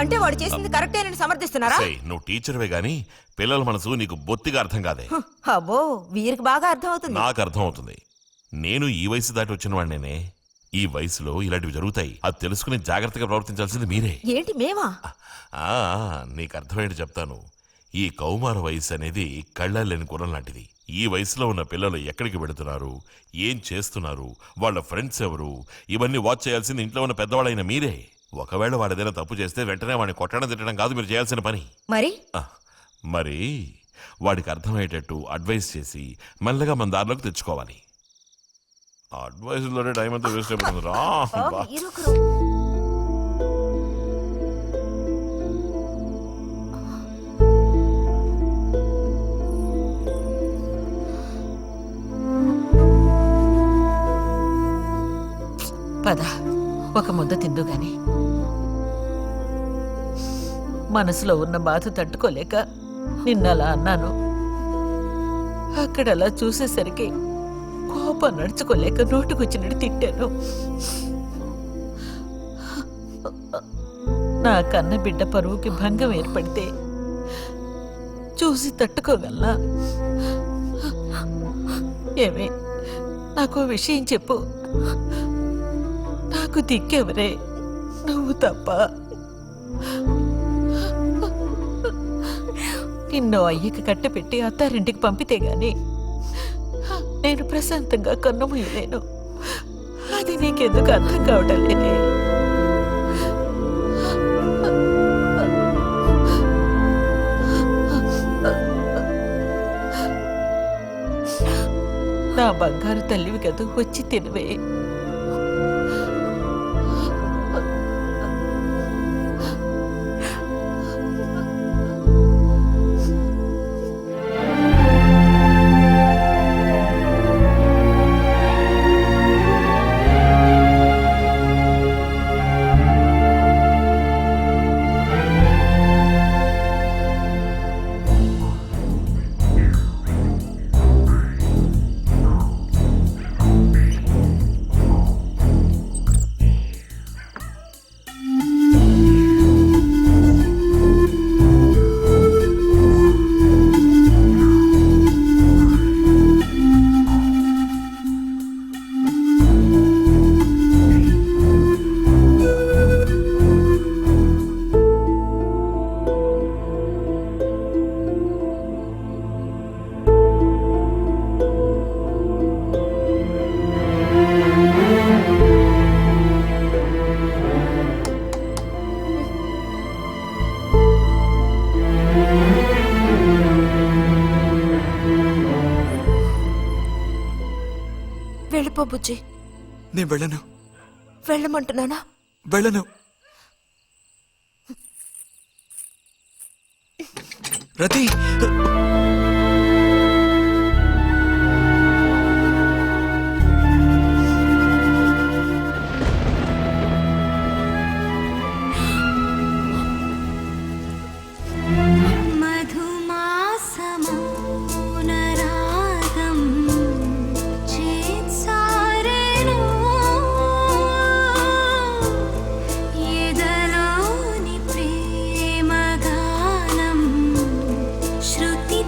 అంటే వాడు చేసింది కరెక్టేనని సమర్థిస్తున్నారా? నువ్వు టీచర్వే గాని పిల్లల మనసు నీకు బొత్తిగా అర్థం కాదే. అబ్బో, వీరికి బాగా అర్థం అవుతుంది. నాకు అర్థం అవుతుంది. నేను ఈ వయసు దాటి వచ్చిన వాడినేనే. ఈ వయసులో ఇలాంటివి జరుగుతాయి. అది తెలుసుకుని జాగ్రత్తగా ప్రవర్తించాల్సింది మీరే. ఏంటి మేమా? నీకు అర్థమేంటి చెప్తాను. ఈ కౌమార వయసు అనేది కళ్ళలేని గుర్రం లాంటిది. ఈ వయసులో ఉన్న పిల్లలు ఎక్కడికి వెళుతున్నారు, ఏం చేస్తున్నారు, వాళ్ళ ఫ్రెండ్స్ ఎవరు, ఇవన్నీ వాచ్ చేయాల్సింది ఇంట్లో ఉన్న పెద్దవాళ్ళైన మీరే. ఒకవేళ వాడేదైనా తప్పు చేస్తే వెంటనే వాడిని కొట్టడం తిట్టడం కాదు మీరు చేయాల్సిన పని. మరి వాడికి అర్థమయ్యేటట్టు అడ్వైస్ చేసి మెల్లగా మన దారిలోకి తెచ్చుకోవాలి. అడ్వైస్లోనే టైం అంతా వేస్ట్ అయిపోతుంది రా. పద, ఒక ముద్ద తిందు గాని. మనసులో ఉన్న బాధ తట్టుకోలేక నిన్నలా అన్నాను. అక్కడలా చూసేసరికి కోపం నడుచుకోలేక నోటుకొచ్చినట్టు తిట్టాను. నా కన్న బిడ్డ పరువుకి భంగం ఏర్పడితే చూసి తట్టుకోగలనా? ఏమే, నాకు విషయం చెప్పు. నాకు దిక్కెవరే? నువ్వు తప్ప. నిన్నో అయ్యకి కట్టపెట్టి అత్తారింటికి పంపితే గాని నేను ప్రశాంతంగా కన్నుమూయలేను. అది నీకెందుకు అర్థం కావటం లేదే? నా బంగారు తల్లివి కదా, వచ్చి తినవే. వెళ్ళిపో బుజ్జి. నేను వెళ్ళను. వెళ్ళమంటున్నానా? వెళ్ళను. రతి, ఎదలోని ప్రేమ గానం శృతి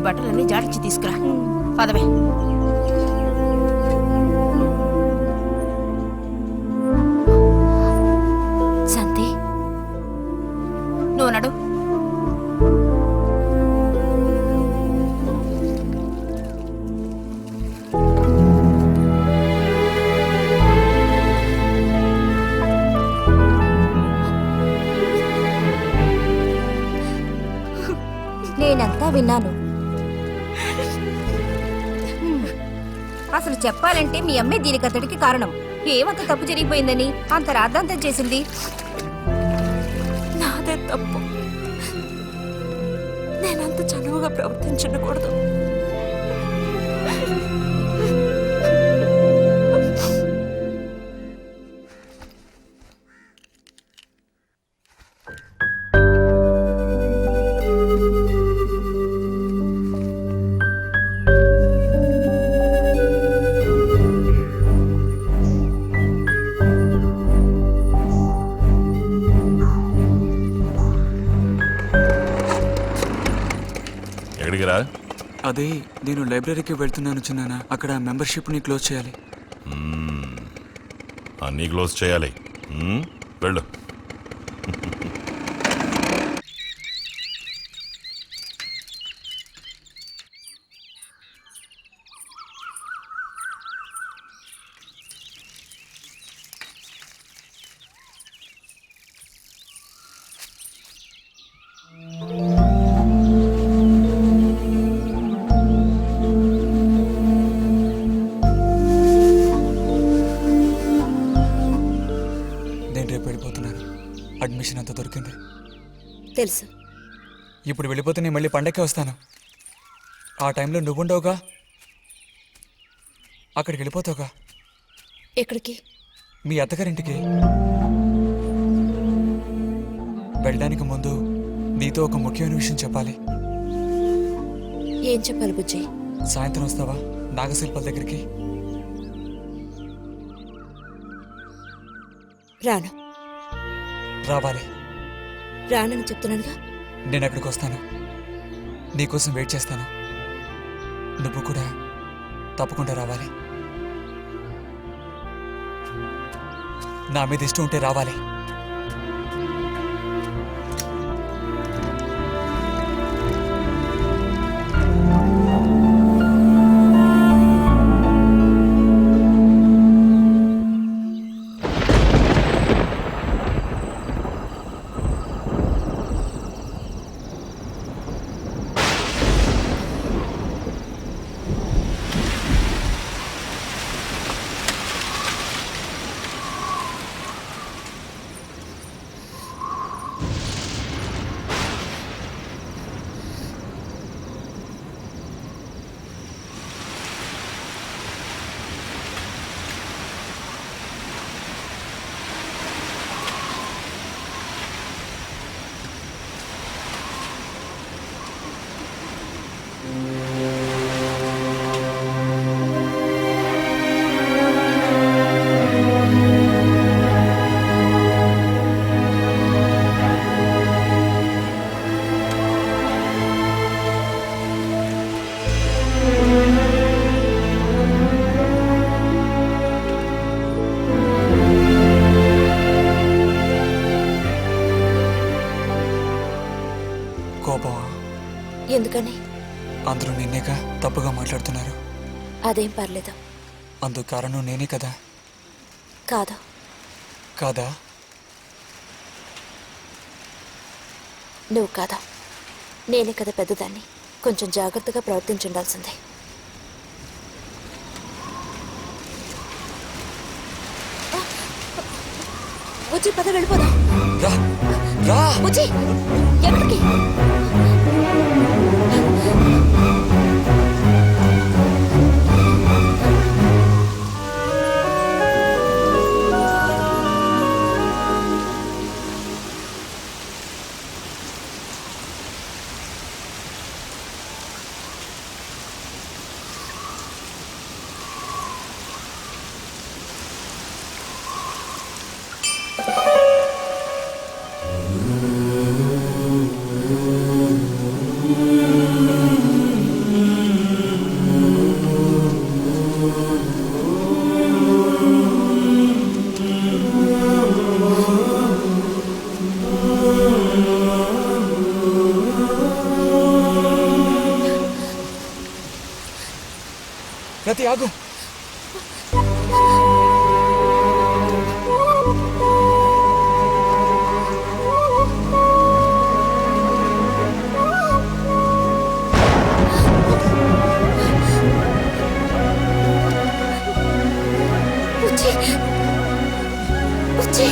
బట్టలన్నీ జాడించి తీసుకురా పదవే. శాంతి, నువ్వు నడు. నేనంతా విన్నాను. అసలు చెప్పాలంటే మీ అమ్మే దీనికి అతడికి కారణం. ఏమంత తప్పు జరిగిపోయిందని అంత రాద్ధాంతం చేసింది? నాదే తప్పు. నేనంత చనువుగా ప్రవర్తించకూడదు. ఎక్కడికి రా? అదే నేను లైబ్రరీకి వెళ్తున్నాను చిన్నానా. అక్కడ మెంబర్షిప్ని క్లోజ్ చేయాలి. అన్నీ క్లోజ్ చేయాలి. వెళ్ళు. అడ్మిషన్ అంతా దొరికింది. తెలుసు. ఇప్పుడు వెళ్ళిపోతే నేను మళ్ళీ పండక్కి వస్తాను. ఆ టైంలో నువ్వుండవుగా, అక్కడికి వెళ్ళిపోతావుగా. ఎక్కడికి? మీ అత్తగారింటికి. వెళ్ళడానికి ముందు నీతో ఒక ముఖ్యమైన విషయం చెప్పాలి. ఏం చెప్పాలి బుజ్జి? సాయంత్రం వస్తావా నాగశిల్పాల దగ్గరికి? రాను. రావాలి. రానని చెప్తున్నానుగా. నేను అక్కడికి వస్తాను, నీకోసం వెయిట్ చేస్తాను. నువ్వు కూడా తప్పకుండా రావాలి. నా మీద ఇష్టం ఉంటే రావాలి. కోపమా? ఎందుకని? అందరూ నిన్నేగా తప్పుగా మాట్లాడుతున్నారు. అదేం పర్లేదు. అందుకు కారణం నేనే కదా. కాదు. కాదా? నువ్వు కాదా, నేనే కదా పెద్దదాన్ని. కొంచెం జాగ్రత్తగా ప్రవర్తించుండాల్సిందే. వచ్చి పద వెళ్ళిపోదాం. రా రా. వచ్చి ఎక్కడికి? స్వాతి ఆగు. బుజ్జి బుజ్జి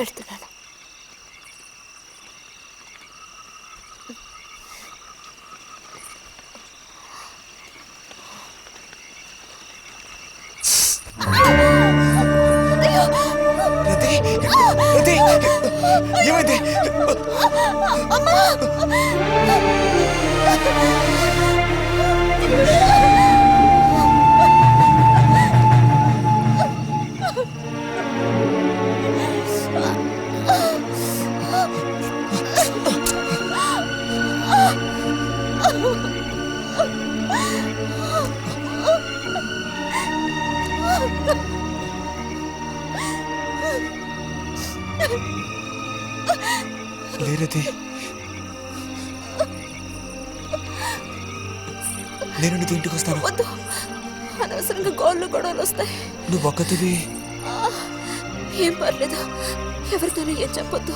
వెళ్తున్నాను. రతి రతి ఏమైంది? లేరతి, నేను నీతో ఇంటికి వస్తాను. వద్దు, అనవసరంగా గోళ్ళు గొడవలు వస్తాయి. నువ్వు ఒక్కతివి. ఏం పర్లేదు, ఎవరితోనూ ఏం చెప్పొద్దు.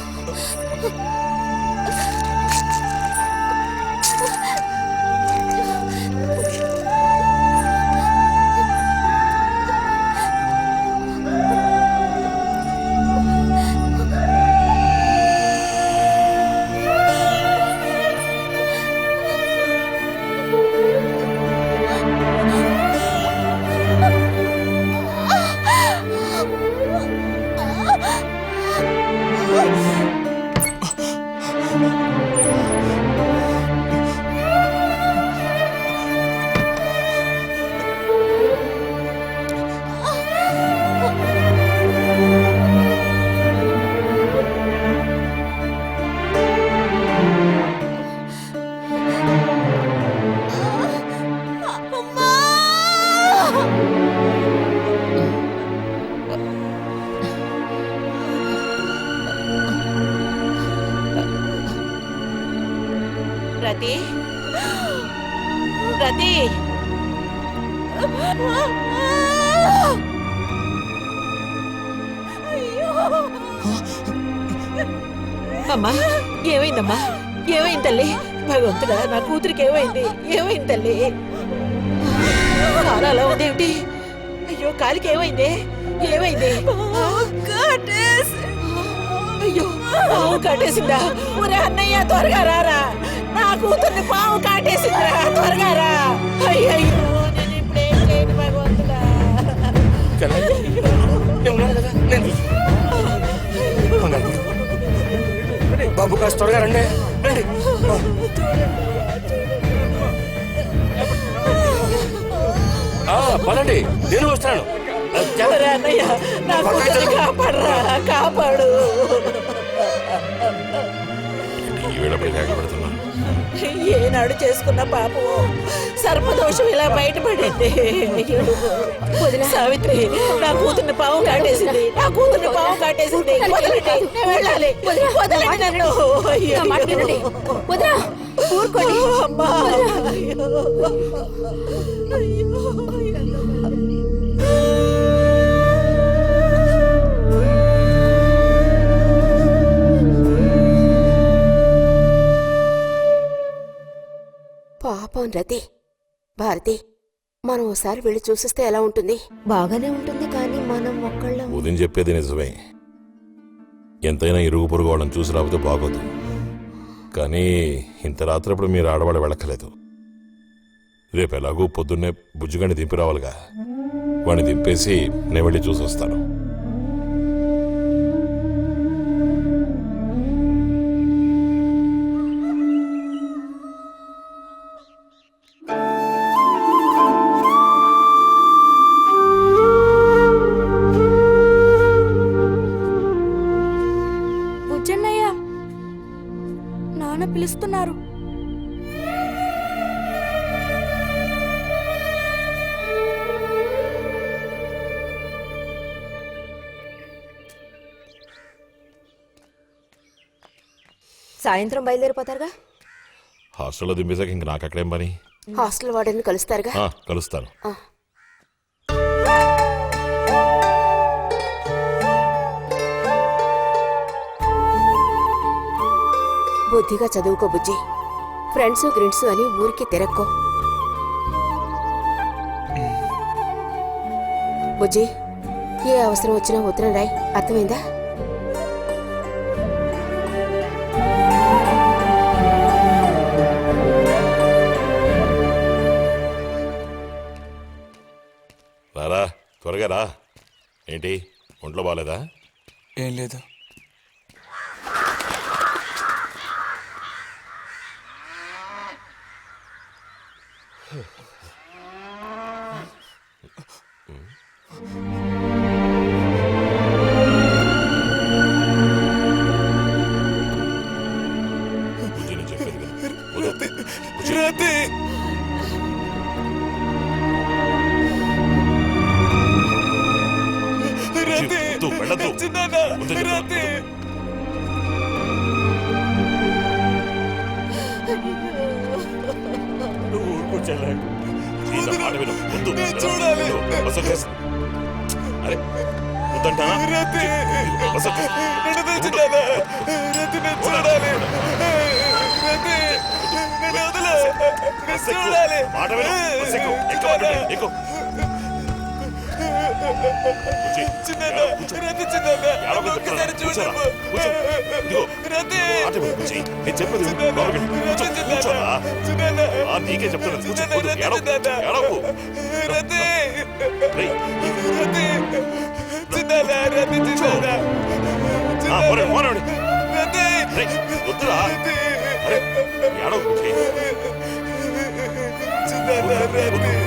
రతి, రతి, అమ్మా ఏమైందమ్మా? ఏమైంది తల్లి? భగవంతుడా, నా కూతురికి ఏమైంది? ఏమైంది తల్లి? కాలు అలా ఉందేమిటి? అయ్యో, కాలికి ఏమైంది? ఏమైంది? అయ్యో, పాము కాటేసిందా? ఒరే అన్నయ్య, త్వరగా రారా, నా కూతుర్ని పాము కాటేసిందిరా, త్వరగా రా. అయ్యో, నేను ఇప్పుడేం చేయను భగవంతుడా. బాబు కాస్త త్వరగా రండి. పదండి, నేను వస్తాను. ఒరే అన్నయ్య, నా కూతుర్ని కాపాడరా, కాపాడు. ఏనాడు చేసుకున్న పాపం సర్పదోషం ఇలా బయటపడింది. సావిత్రి, నా కూతుర్ని పాము కాటేసింది, నా కూతుర్ని పాము కాటేసింది. వదలండి, నేను వెళ్ళాలి. వదలండి నన్ను. వదరా, ఊరుకోండి. అమ్మా, పాపం రతి. భారతి, మనం ఓసారి వెళ్ళి చూసిస్తే ఎలా ఉంటుంది? బాగానే ఉంటుంది, కానీ మనం ఒక్కళ్ళం. ఉదయం చెప్పేది నిజమే. ఎంతైనా ఇరుగు పొరుగు వాళ్ళని చూసి రాకపోతే బాగోదు. కానీ ఇంత రాత్రప్పుడు మీరు ఆడవాళ్ళు వెళ్ళక్కలేదు. రేపు ఎలాగూ పొద్దున్నే బుజ్జిగాని దింపి రావాలిగా. వాడిని దింపేసి నేను వెళ్ళి చూసి వస్తాను. బుజ్జన్నయ్య, నాన్న పిలుస్తున్నారు. సాయంత్రం బయలుదేరిపోతారుగా. హాస్టల్లో దింపేశాక ఇంక నాకు అక్కడేం పని? హాస్టల్ వార్డెన్ కలుస్తారుగా? కలుస్తాను. బుద్ధిగా చదువుకో బుజ్జి. ఫ్రెండ్స్ గ్రిడ్స్ అని ఊరికి తిరక్కో. బుజ్జి, ఏ అవసరం వచ్చినా ఉత్తరం రాయి, అర్థమైందా? త్వరగా రా. ఏంటి ఒంట్లో బాగాలేదా? ఏం లేదు. బుజ్జి, నేను చెప్పేది విను. వద్దు. బుజ్జి. బుజ్జి, వద్దు, వెళ్ళొద్దు. వద్దు చెప్పు. ఈ నా మాట విను. వద్దు. బస్ వచ్చేసి. అరే వద్దంటానా? బస్ వచ్చేసి. మాట విను. బస్ ఎక్కు. ఎక్కు. ఎక్కు. నీకే చెప్తాను. వద్దురా. ఏడవ